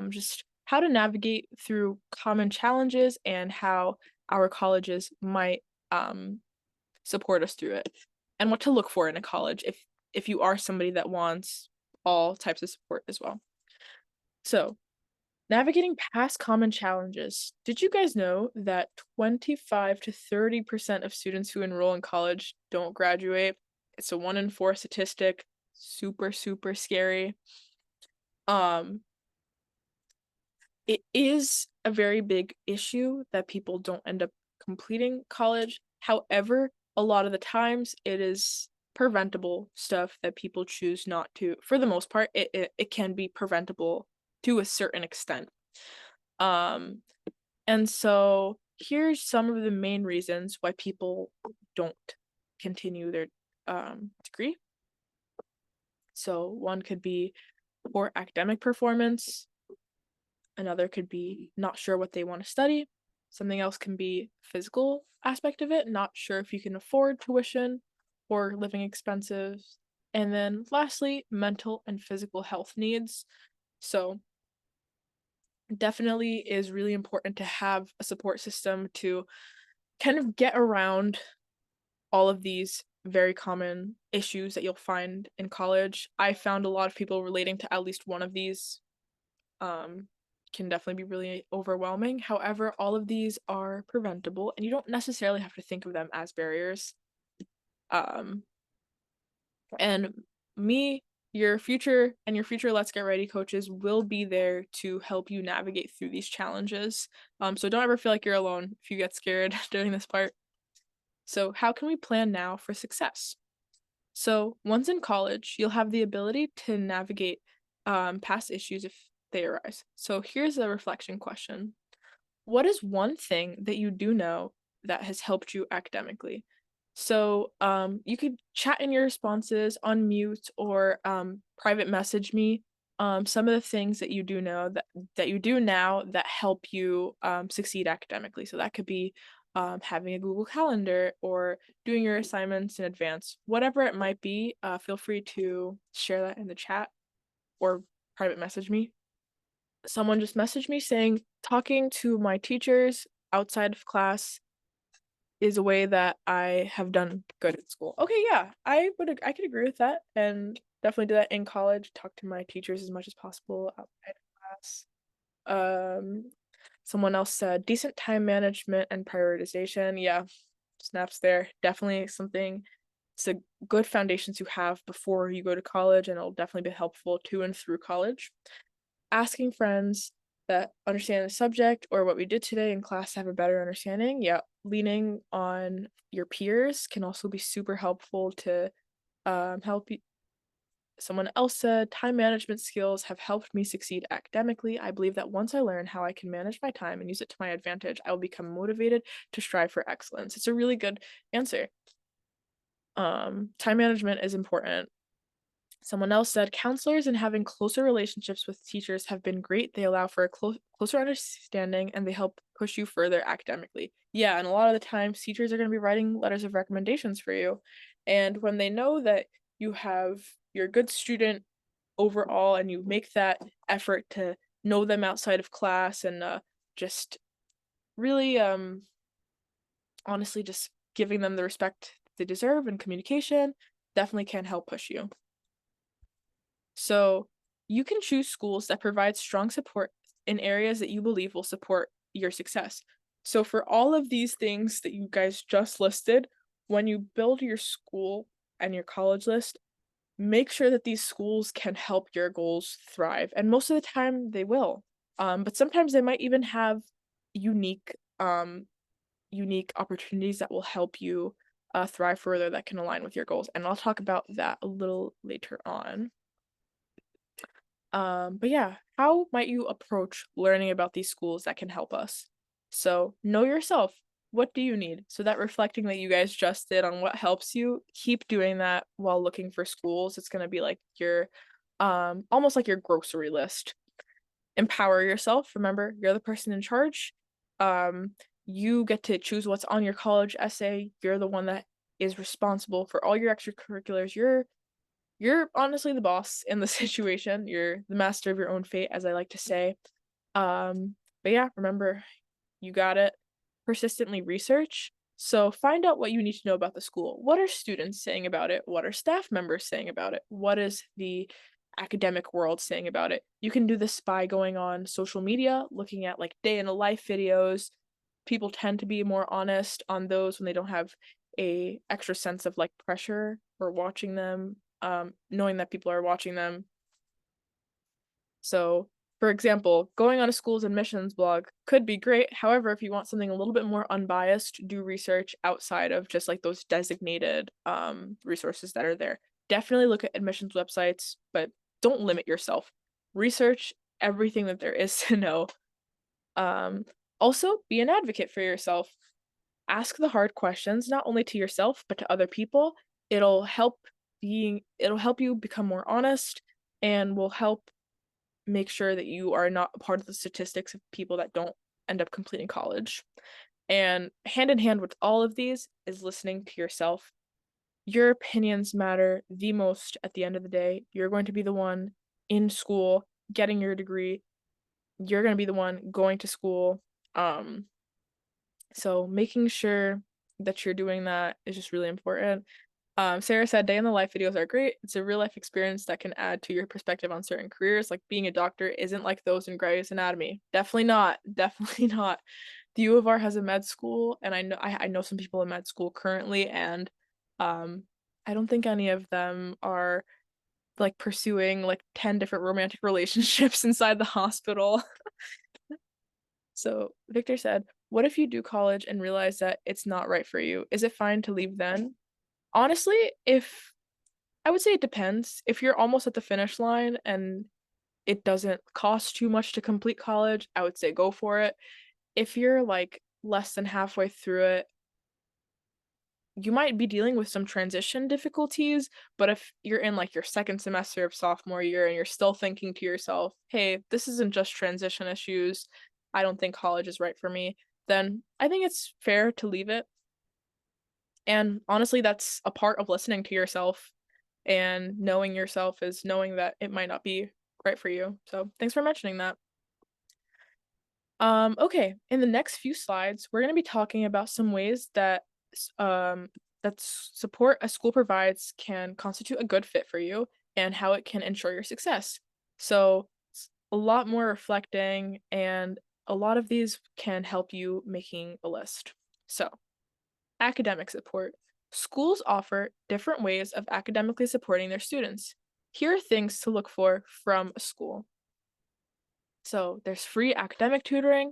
just how to navigate through common challenges and how our colleges might support us through it, and what to look for in a college if you are somebody that wants all types of support as well. So, navigating past common challenges. Did you guys know that 25 to 30% of students who enroll in college don't graduate? It's a 1 in 4 statistic. Super, super scary. Um, it is a very big issue that people don't end up completing college. However, a lot of the times it is preventable stuff that people choose not to. For the most part, it can be preventable to a certain extent. Um, and so here's some of the main reasons why people don't continue their degree. So one could be poor academic performance. Another could be not sure what they want to study. Something else can be physical aspect of it, not sure if you can afford tuition or living expenses. And then lastly, mental and physical health needs. So definitely is really important to have a support system to kind of get around all of these very common issues that you'll find in college. I found a lot of people relating to at least one of these. Can definitely be really overwhelming. However, all of these are preventable and you don't necessarily have to think of them as barriers. Um, and me, your future Let's Get Ready coaches will be there to help you navigate through these challenges. So don't ever feel like you're alone if you get scared during this part. So how can we plan now for success? So once in college, you'll have the ability to navigate past issues if they arise. So here's a reflection question. What is one thing that you do know that has helped you academically? So you could chat in your responses, unmute, or private message me some of the things that you do know that you do now that help you succeed academically. So that could be having a Google Calendar or doing your assignments in advance, whatever it might be. Feel free to share that in the chat or private message me. Someone just messaged me saying talking to my teachers outside of class is a way that I have done good at school. Okay, yeah, I could agree with that and definitely do that in college. Talk to my teachers as much as possible outside of class. Someone else said decent time management and prioritization. Yeah, snaps there. Definitely something. It's a good foundation to have before you go to college, and it'll definitely be helpful to and through college. Asking friends that understand the subject or what we did today in class to have a better understanding. Yeah, leaning on your peers can also be super helpful to help you. Someone else said, time management skills have helped me succeed academically. I believe that once I learn how I can manage my time and use it to my advantage, I will become motivated to strive for excellence. It's a really good answer. Time management is important. Someone else said, counselors and having closer relationships with teachers have been great. They allow for a closer understanding and they help push you further academically. Yeah, and a lot of the times teachers are going to be writing letters of recommendations for you. And when they know that you're a good student overall and you make that effort to know them outside of class and just really honestly just giving them the respect they deserve and communication definitely can help push you. So you can choose schools that provide strong support in areas that you believe will support your success. So for all of these things that you guys just listed, when you build your school and your college list, make sure that these schools can help your goals thrive. And most of the time they will. But sometimes they might even have unique unique opportunities that will help you thrive further that can align with your goals. And I'll talk about that a little later on. But yeah, how might you approach learning about these schools that can help us? So know yourself. What do you need? So that reflecting that you guys just did on what helps you, keep doing that while looking for schools. It's gonna be like your almost like your grocery list. Empower yourself. Remember, you're the person in charge. Um, You get to choose what's on your college essay. You're the one that is responsible for all your extracurriculars. You're honestly the boss in the situation. You're the master of your own fate, as I like to say. But yeah, remember, you got it. Persistently research. So find out what you need to know about the school. What are students saying about it? What are staff members saying about it? What is the academic world saying about it? You can do this by going on social media, looking at like day in a life videos. People tend to be more honest on those when they don't have a extra sense of like pressure or watching them, knowing that people are watching them. So, for example, going on a school's admissions blog could be great. However, if you want something a little bit more unbiased, do research outside of just like those designated resources that are there. Definitely look at admissions websites, but don't limit yourself. Research everything that there is to know. Um, Also, be an advocate for yourself. Ask the hard questions, not only to yourself, but to other people. It'll help you become more honest and will help make sure that you are not a part of the statistics of people that don't end up completing college. And hand in hand with all of these is listening to yourself. Your opinions matter the most at the end of the day. You're going to be the one in school getting your degree. You're going to be the one going to school. Um, so making sure that you're doing that is just really important. Sarah said day in the life videos are great. It's a real life experience that can add to your perspective on certain careers. Like being a doctor isn't like those in Grey's Anatomy. Definitely not. Definitely not. The U of R has a med school, and I know some people in med school currently, and um, I don't think any of them are like pursuing like 10 different romantic relationships inside the hospital. So Victor said, "What if you do college and realize that it's not right for you? Is it fine to leave then?" Honestly, if I would say it depends. If you're almost at the finish line and it doesn't cost too much to complete college, I would say go for it. If you're like less than halfway through it, you might be dealing with some transition difficulties, but if you're in like your second semester of sophomore year and you're still thinking to yourself, "Hey, this isn't just transition issues. I don't think college is right for me," then I think it's fair to leave it. And honestly, that's a part of listening to yourself, and knowing yourself is knowing that it might not be right for you. So thanks for mentioning that. Okay, in the next few slides, we're going to be talking about some ways that support a school provides can constitute a good fit for you and how it can ensure your success. So a lot more reflecting, and a lot of these can help you making a list. So academic support. Schools offer different ways of academically supporting their students. Here are things to look for from a school. So there's free academic tutoring,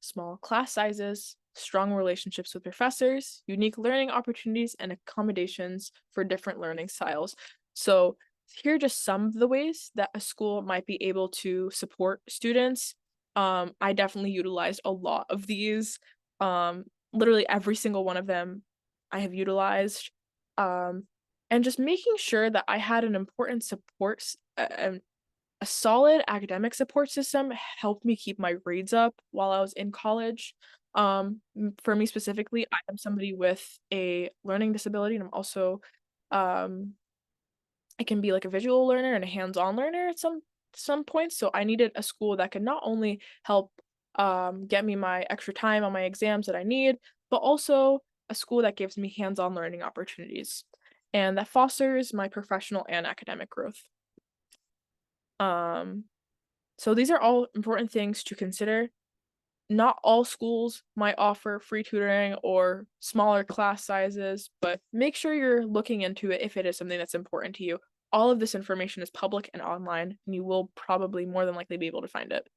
small class sizes, strong relationships with professors, unique learning opportunities, and accommodations for different learning styles. So here are just some of the ways that a school might be able to support students. I definitely utilized a lot of these. Literally every single one of them I have utilized. Um, and just making sure that I had an important a solid academic support system helped me keep my grades up while I was in college. For me specifically, I am somebody with a learning disability, and I'm also, um, I can be like a visual learner and a hands-on learner at some points. So I needed a school that could not only help get me my extra time on my exams that I need, but also a school that gives me hands-on learning opportunities and that fosters my professional and academic growth. Um, so these are all important things to consider. Not all schools might offer free tutoring or smaller class sizes, but make sure you're looking into it if it is something that's important to you. All of this information is public and online, and you will probably more than likely be able to find it.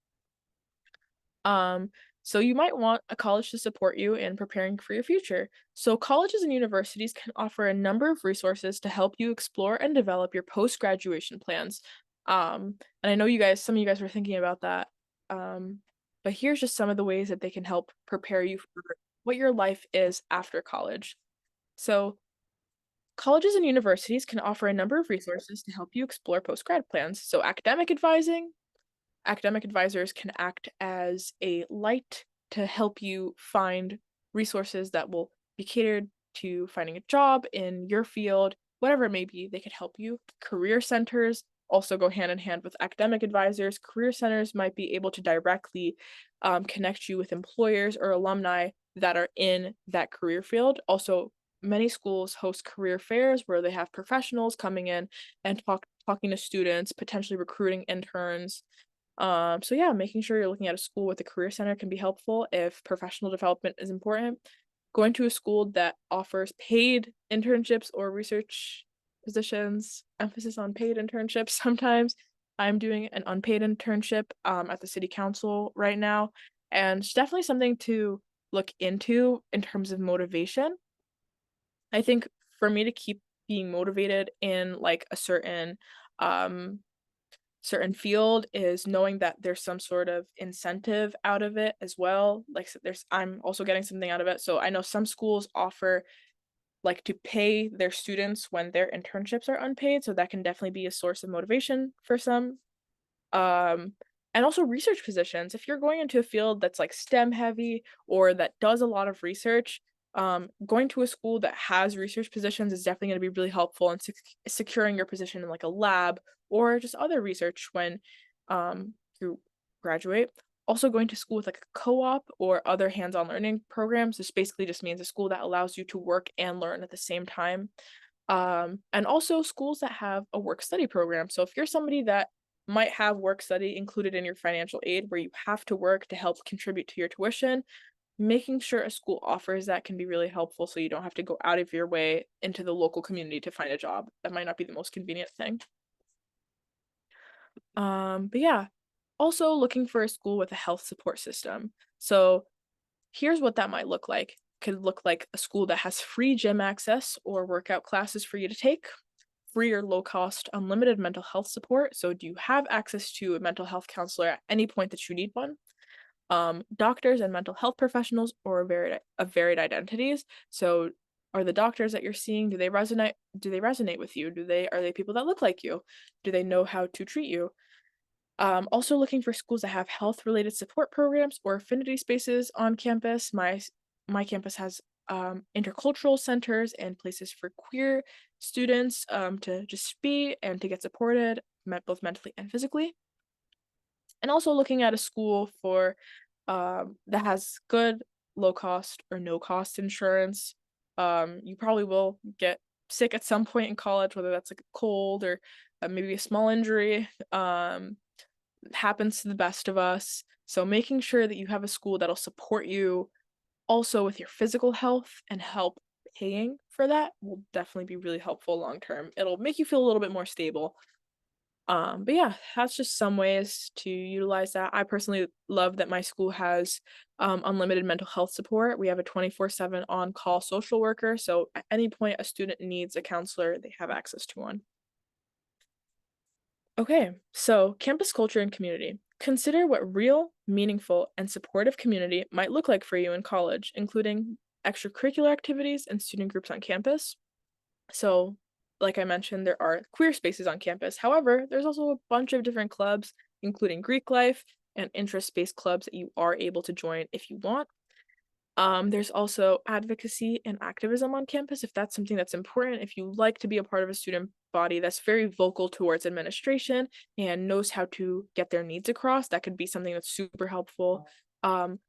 So you might want a college to support you in preparing for your future. So colleges and universities can offer a number of resources to help you explore and develop your post-graduation plans. And I know some of you guys were thinking about that. But here's just some of the ways that they can help prepare you for what your life is after college. So colleges and universities can offer a number of resources to help you explore post-grad plans. So academic advisors can act as a light to help you find resources that will be catered to finding a job in your field, whatever it may be. They could help you. Career centers also go hand in hand with academic advisors. Career centers might be able to directly connect you with employers or alumni that are in that career field. Also, many schools host career fairs where they have professionals coming in and talking to students, potentially recruiting interns. So yeah, making sure you're looking at a school with a career center can be helpful if professional development is important. Going to a school that offers paid internships or research positions, emphasis on paid internships sometimes. I'm doing an unpaid internship at the city council right now, and it's definitely something to look into in terms of motivation. I think for me to keep being motivated in like a um certain field is knowing that there's some sort of incentive out of it as well. Like there's I'm also getting something out of it. So I know some schools offer like to pay their students when their internships are unpaid, so that can definitely be a source of motivation for some. Um, and also research positions. If you're going into a field that's like STEM heavy or that does a lot of research, going to a school that has research positions is definitely going to be really helpful in securing your position in like a lab or just other research when you graduate. Also, going to school with like a co-op or other hands-on learning programs. This basically just means a school that allows you to work and learn at the same time. And also schools that have a work study program. So if you're somebody that might have work study included in your financial aid where you have to work to help contribute to your tuition, making sure a school offers that can be really helpful so you don't have to go out of your way into the local community to find a job. That might not be the most convenient thing. But yeah, also looking for a school with a health support system. So here's what that might look like. Could look like a school that has free gym access or workout classes for you to take, free or low cost unlimited mental health support. So do you have access to a mental health counselor at any point that you need one? Doctors and mental health professionals or varied identities. So are the doctors that you're seeing, do they resonate with you? Are they people that look like you? Do they know how to treat you? Also looking for schools that have health-related support programs or affinity spaces on campus. My campus has intercultural centers and places for queer students to just be and to get supported, both mentally and physically. And also looking at a school for that has good low cost or no cost insurance. You probably will get sick at some point in college, whether that's like a cold or maybe a small injury. Happens to the best of us. So making sure that you have a school that'll support you also with your physical health and help paying for that will definitely be really helpful long term. It'll make you feel a little bit more stable. But yeah, that's just some ways to utilize that. I personally love that my school has unlimited mental health support. We have a 24/7 on-call social worker, so at any point a student needs a counselor, they have access to one. Okay, so campus culture and community. Consider what real, meaningful, and supportive community might look like for you in college, including extracurricular activities and student groups on campus. So, like I mentioned, there are queer spaces on campus. However, there's also a bunch of different clubs, including Greek life and interest-based clubs that you are able to join if you want. There's also advocacy and activism on campus if that's something that's important. If you like to be a part of a student body that's very vocal towards administration and knows how to get their needs across, that could be something that's super helpful. Um,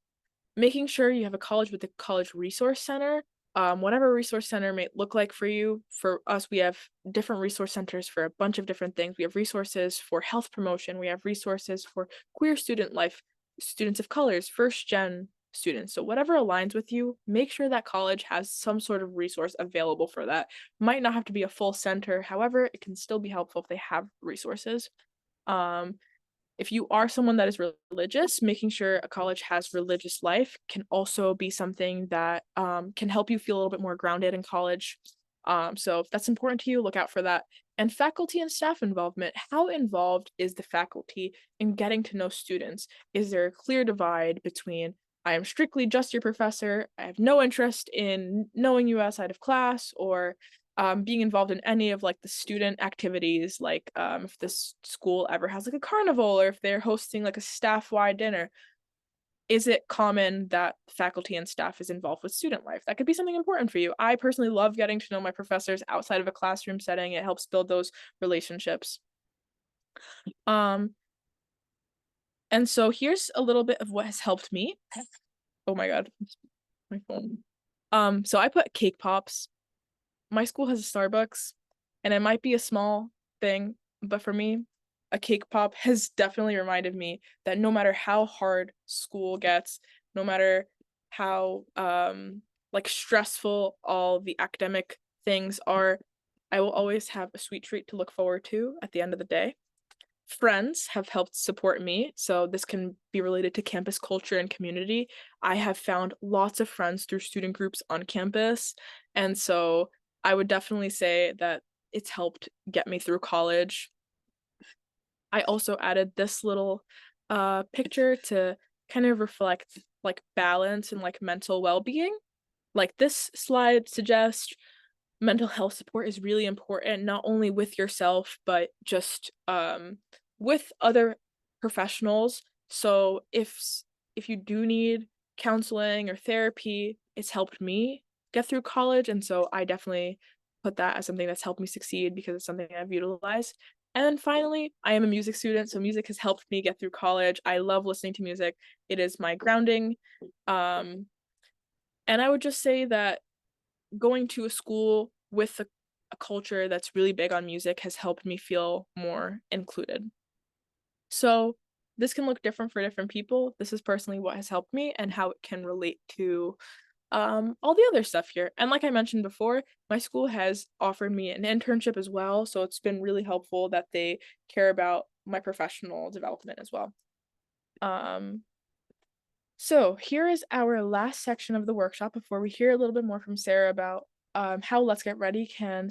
Making sure you have a college with a college resource center. Whatever resource center may look like for you. For us, we have different resource centers for a bunch of different things. We have resources for health promotion. We have resources for queer student life, students of colors, first gen students. So whatever aligns with you, make sure that college has some sort of resource available for that. Might not have to be a full center. However, it can still be helpful if they have resources. Um, if you are someone that is religious, making sure a college has religious life can also be something that can help you feel a little bit more grounded in college. So if that's important to you, look out for that. And faculty and staff involvement. How involved is the faculty in getting to know students? Is there a clear divide between I am strictly just your professor, I have no interest in knowing you outside of class, or being involved in any of like the student activities, like if this school ever has like a carnival or if they're hosting like a staff-wide dinner. is it common that faculty and staff is involved with student life? That could be something important for you. I personally love getting to know my professors outside of a classroom setting. It helps build those relationships. Um, and so here's a little bit of what has helped me. Oh my God, my phone. So I put cake pops. My school has a Starbucks, and it might be a small thing, but for me, a cake pop has definitely reminded me that no matter how hard school gets, no matter how like stressful all the academic things are, I will always have a sweet treat to look forward to at the end of the day. Friends have helped support me, so this can be related to campus culture and community. I have found lots of friends through student groups on campus, and so I would definitely say that it's helped get me through college. I also added this little picture to kind of reflect like balance and like mental well-being. Like this slide suggests mental health support is really important, not only with yourself, but just with other professionals. So if you do need counseling or therapy, it's helped me get through college. And so I definitely put that as something that's helped me succeed because it's something I've utilized. And then finally, I am a music student, so music has helped me get through college. I love listening to music. It is my grounding. Um, and I would just say that going to a school with a culture that's really big on music has helped me feel more included. So this can look different for different people. This is personally what has helped me and how it can relate to all the other stuff here. And like I mentioned before, my school has offered me an internship as well, so it's been really helpful that they care about my professional development as well. So here is our last section of the workshop before we hear a little bit more from Sarah about how Let's Get Ready can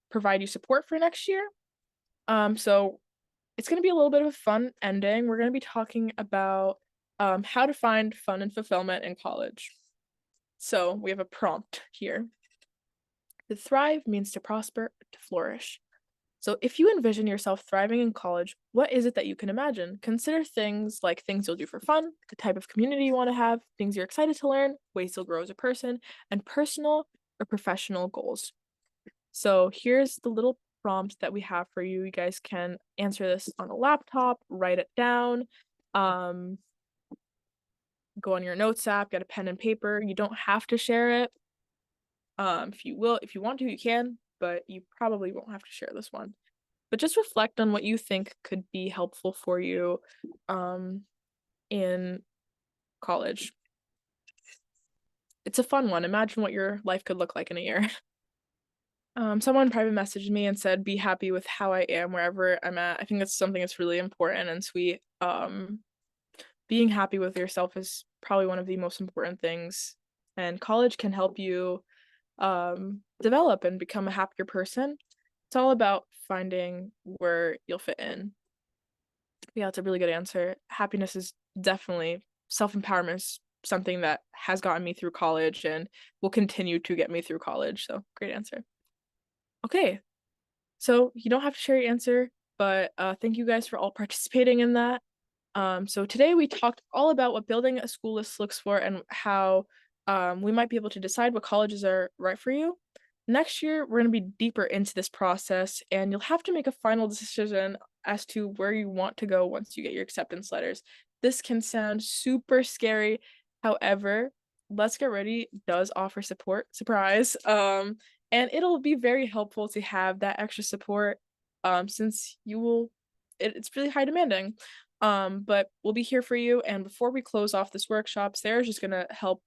provide you support for next year. So it's going to be a little bit of a fun ending. We're going to be talking about how to find fun and fulfillment in college. So we have a prompt here. To thrive means to prosper, to flourish. So if you envision yourself thriving in college, what is it that you can imagine? Consider things like things you'll do for fun, the type of community you want to have, things you're excited to learn, ways you'll grow as a person, and personal or professional goals. So here's the little prompt that we have for you. You guys can answer this on a laptop, write it down, go on your notes app, get a pen and paper. You don't have to share it. If you want to, you can, but you probably won't have to share this one. But just reflect on what you think could be helpful for you in college. It's a fun one. Imagine what your life could look like in a year. Someone private messaged me and said, be happy with how I am wherever I'm at. I think that's something that's really important and sweet. Being happy with yourself is probably one of the most important things. And college can help you develop and become a happier person. It's all about finding where you'll fit in. Yeah, it's a really good answer. Happiness is definitely self-empowerment is something that has gotten me through college and will continue to get me through college. So great answer. Okay, so you don't have to share your answer, but thank you guys for all participating in that. So today we talked all about what building a school list looks for and how we might be able to decide what colleges are right for you. Next year, we're going to be deeper into this process, and you'll have to make a final decision as to where you want to go once you get your acceptance letters. This can sound super scary. However, Let's Get Ready does offer support, surprise. And it'll be very helpful to have that extra support since it's really high demanding. But we'll be here for you. And before we close off this workshop, Sarah's just gonna help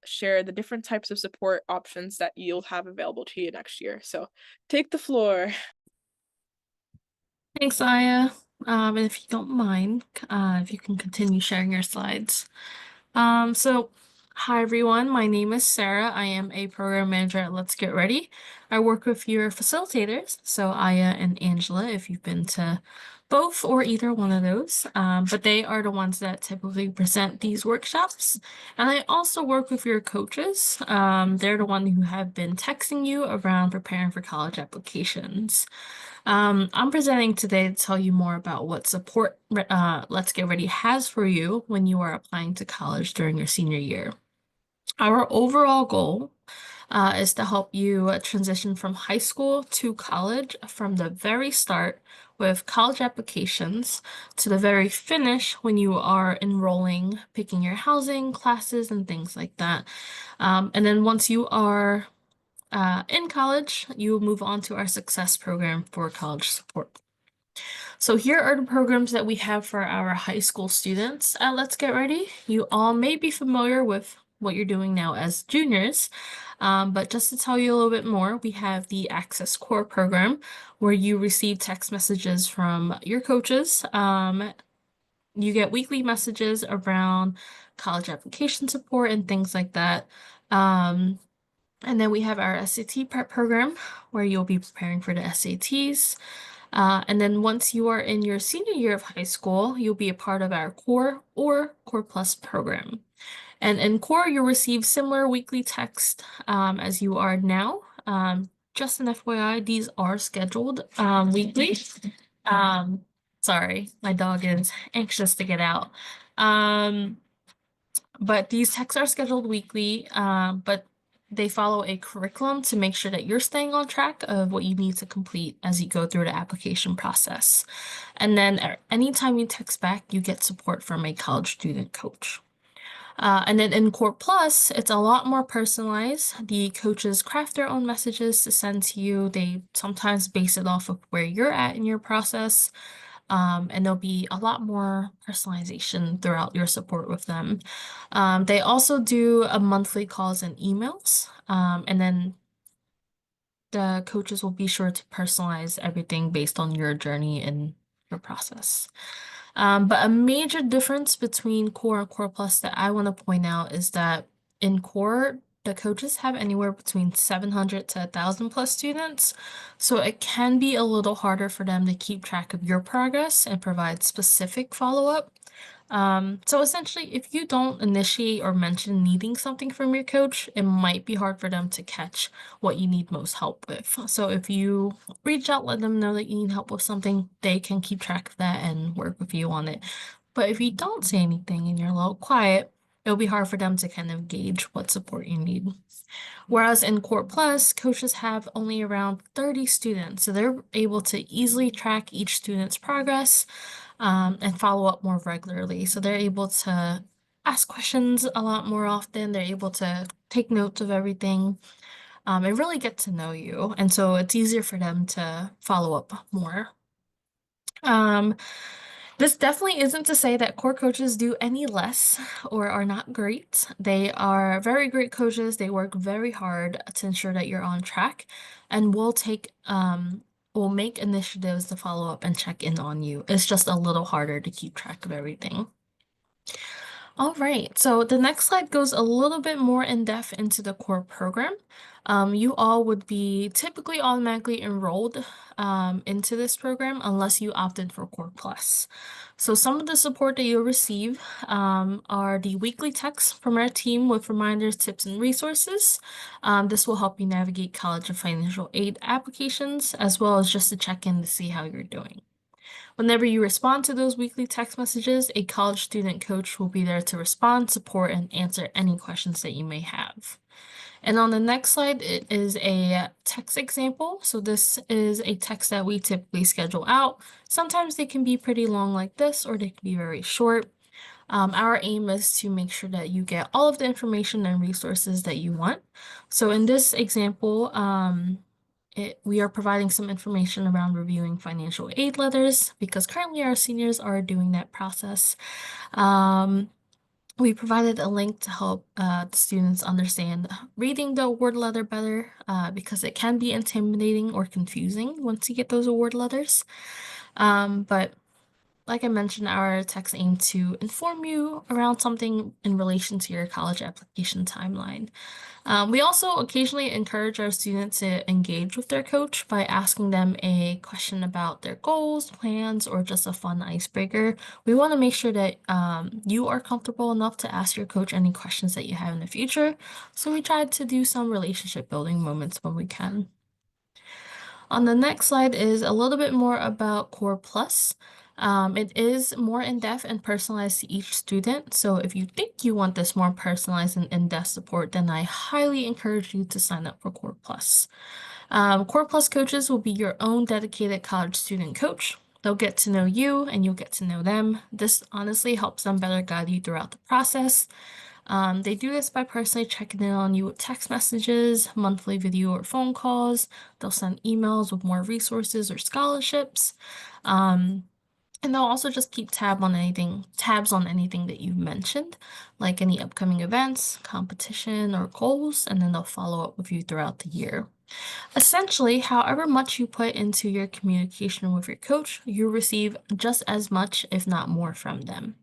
share the different types of support options that you'll have available to you next year. So take the floor. Thanks, Aya. And if you don't mind, if you can continue sharing your slides. Hi everyone, my name is Sarah. I am a program manager at Let's Get Ready. I work with your facilitators, so Aya and Angela, if you've been to both or either one of those. But they are the ones that typically present these workshops. And I also work with your coaches. They're the ones who have been texting you around preparing for college applications. I'm presenting today to tell you more about what support Let's Get Ready has for you when you are applying to college during your senior year. Our overall goal is to help you transition from high school to college from the very start with college applications to the very finish when you are enrolling, picking your housing, classes, and things like that. And then once you are in college, you will move on to our success program for college support. So here are the programs that we have for our high school students at Let's Get Ready. You all may be familiar with what you're doing now as juniors, but just to tell you a little bit more, we have the Access Core program where you receive text messages from your coaches. You get weekly messages around college application support and things like that. And then we have our SAT prep program where you'll be preparing for the SATs. And then once you are in your senior year of high school, you'll be a part of our Core or Core Plus program. And in Core, you'll receive similar weekly text as you are now. Just an FYI, these are scheduled weekly. Sorry, my dog is anxious to get out. But these texts are scheduled weekly, but they follow a curriculum to make sure that you're staying on track of what you need to complete as you go through the application process. And then anytime you text back, you get support from a college student coach. And then in Core Plus, it's a lot more personalized. The coaches craft their own messages to send to you. They sometimes base it off of where you're at in your process. And there'll be a lot more personalization throughout your support with them. They also do a monthly calls and emails, and then the coaches will be sure to personalize everything based on your journey and your process. But a major difference between Core and Core Plus that I want to point out is that in Core, the coaches have anywhere between 700 to 1,000 plus students, so it can be a little harder for them to keep track of your progress and provide specific follow-up. So essentially, if you don't initiate or mention needing something from your coach, it might be hard for them to catch what you need most help with. So if you reach out, let them know that you need help with something, they can keep track of that and work with you on it. But if you don't say anything and you're a little quiet, it'll be hard for them to kind of gauge what support you need. Whereas in Core Plus, coaches have only around 30 students, so they're able to easily track each student's progress and follow up more regularly. So they're able to ask questions a lot more often. They're able to take notes of everything and really get to know you. And so it's easier for them to follow up more. This definitely isn't to say that core coaches do any less or are not great. They are very great coaches. They work very hard to ensure that you're on track and will make initiatives to follow up and check in on you. It's just a little harder to keep track of everything. All right, so the next slide goes a little bit more in depth into the core program. You all would be typically automatically enrolled into this program unless you opted for Core Plus. So some of the support that you'll receive are the weekly texts from our team with reminders, tips, and resources. This will help you navigate college and financial aid applications, as well as just to check in to see how you're doing. Whenever you respond to those weekly text messages, a college student coach will be there to respond, support, and answer any questions that you may have. And on the next slide, it is a text example. So this is a text that we typically schedule out. Sometimes they can be pretty long like this, or they can be very short. Our aim is to make sure that you get all of the information and resources that you want. So in this example, we are providing some information around reviewing financial aid letters because currently our seniors are doing that process. We provided a link to help the students understand reading the award letter better because it can be intimidating or confusing once you get those award letters. But like I mentioned, our texts aim to inform you around something in relation to your college application timeline. We also occasionally encourage our students to engage with their coach by asking them a question about their goals, plans, or just a fun icebreaker. We want to make sure that you are comfortable enough to ask your coach any questions that you have in the future. So we try to do some relationship building moments when we can. On the next slide is a little bit more about Core Plus. It is more in-depth and personalized to each student. So if you think you want this more personalized and in-depth support, then I highly encourage you to sign up for Core Plus. Core Plus coaches will be your own dedicated college student coach. They'll get to know you and you'll get to know them. This honestly helps them better guide you throughout the process. They do this by personally checking in on you with text messages, monthly video or phone calls. They'll send emails with more resources or scholarships. And they'll also just keep tabs on anything that you've mentioned, like any upcoming events, competition, or goals, and then they'll follow up with you throughout the year. Essentially, however much you put into your communication with your coach, you receive just as much, if not more, from them.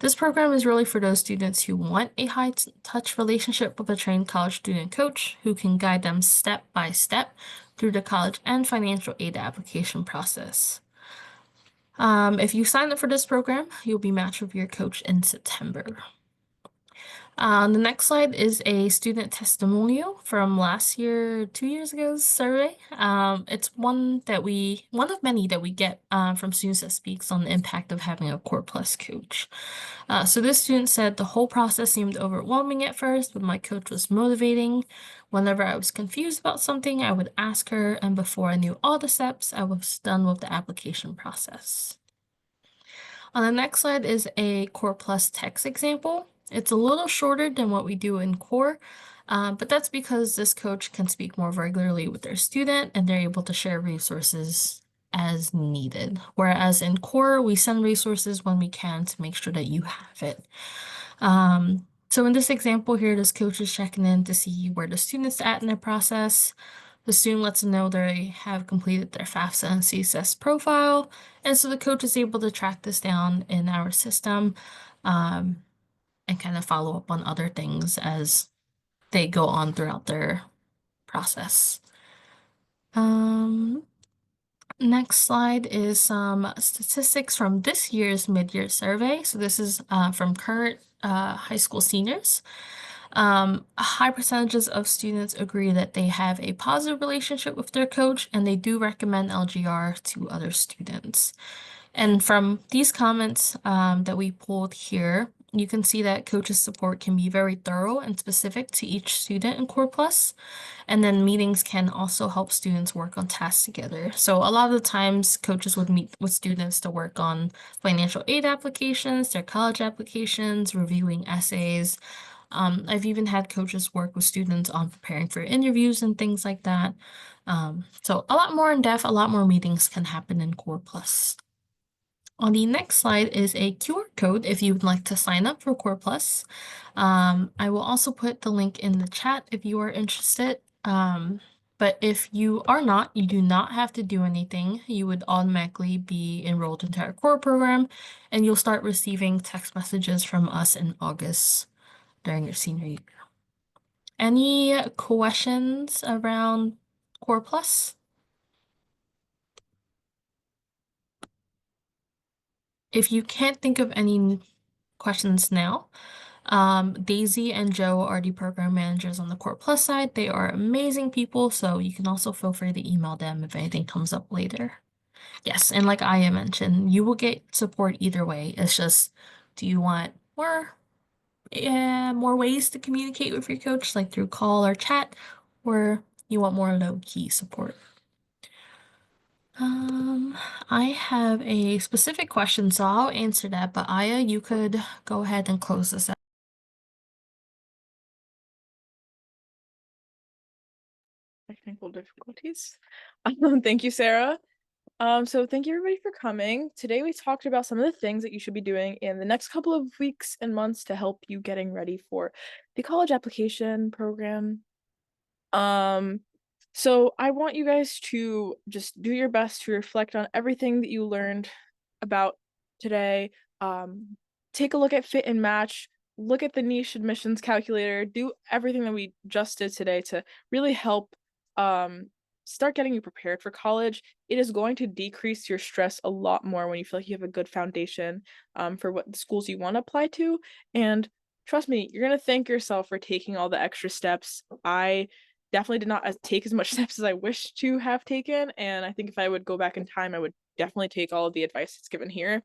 This program is really for those students who want a high-touch relationship with a trained college student coach who can guide them step by step through the college and financial aid application process. If you sign up for this program, you'll be matched with your coach in September. The next slide is a student testimonial from last year, 2 years ago's survey. It's one of many that we get from students that speaks on the impact of having a Core Plus coach. So this student said the whole process seemed overwhelming at first, but my coach was motivating. Whenever I was confused about something, I would ask her, and before I knew all the steps, I was done with the application process. On the next slide is a Core Plus text example. It's a little shorter than what we do in Core, but that's because this coach can speak more regularly with their student and they're able to share resources as needed. Whereas in Core, we send resources when we can to make sure that you have it. So in this example here, this coach is checking in to see where the student's at in their process. The student lets them know they have completed their FAFSA and CSS profile, and so the coach is able to track this down in our system and kind of follow up on other things as they go on throughout their process. Next slide is some statistics from this year's mid-year survey. So this is from current high school seniors. High percentages of students agree that they have a positive relationship with their coach and they do recommend LGR to other students. And from these comments that we pulled here, you can see that coaches' support can be very thorough and specific to each student in Core Plus. And then meetings can also help students work on tasks together. So a lot of the times coaches would meet with students to work on financial aid applications, their college applications, reviewing essays. I've even had coaches work with students on preparing for interviews and things like that. So a lot more in depth, a lot more meetings can happen in Core Plus. On the next slide is a QR code if you would like to sign up for Core Plus. I will also put the link in the chat if you are interested. But if you are not, you do not have to do anything. You would automatically be enrolled into our core program and you'll start receiving text messages from us in August during your senior year. Any questions around Core Plus? If you can't think of any questions now, Daisy and Joe are the program managers on the Core Plus side. They are amazing people, so you can also feel free to email them if anything comes up later. Yes, and like Aya mentioned, you will get support either way. It's just, do you want more ways to communicate with your coach, like through call or chat, or you want more low-key support? I have a specific question, so I'll answer that, but Aya, you could go ahead and close this out. Technical difficulties. Thank you, Sarah. So thank you everybody for coming. Today we talked about some of the things that you should be doing in the next couple of weeks and months to help you getting ready for the college application program. So I want you guys to just do your best to reflect on everything that you learned about today. Take a look at fit and match, look at the niche admissions calculator, do everything that we just did today to really help start getting you prepared for college. It is going to decrease your stress a lot more when you feel like you have a good foundation for what the schools you want to apply to. And trust me, you're going to thank yourself for taking all the extra steps. I definitely did not take as much steps as I wish to have taken, and I think if I would go back in time, I would definitely take all of the advice that's given here.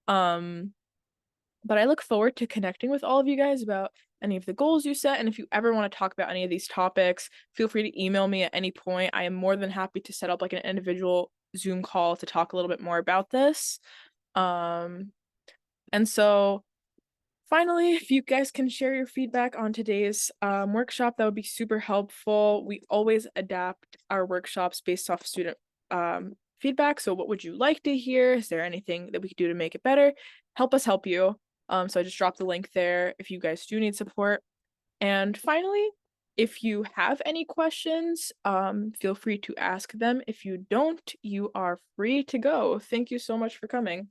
But I look forward to connecting with all of you guys about any of the goals you set, and if you ever want to talk about any of these topics, feel free to email me at any point. I am more than happy to set up like an individual Zoom call to talk a little bit more about this. And so finally, if you guys can share your feedback on today's workshop, that would be super helpful. We always adapt our workshops based off student feedback. So what would you like to hear? Is there anything that we could do to make it better? Help us help you. So I just dropped the link there if you guys do need support. And finally, if you have any questions, feel free to ask them. If you don't, you are free to go. Thank you so much for coming.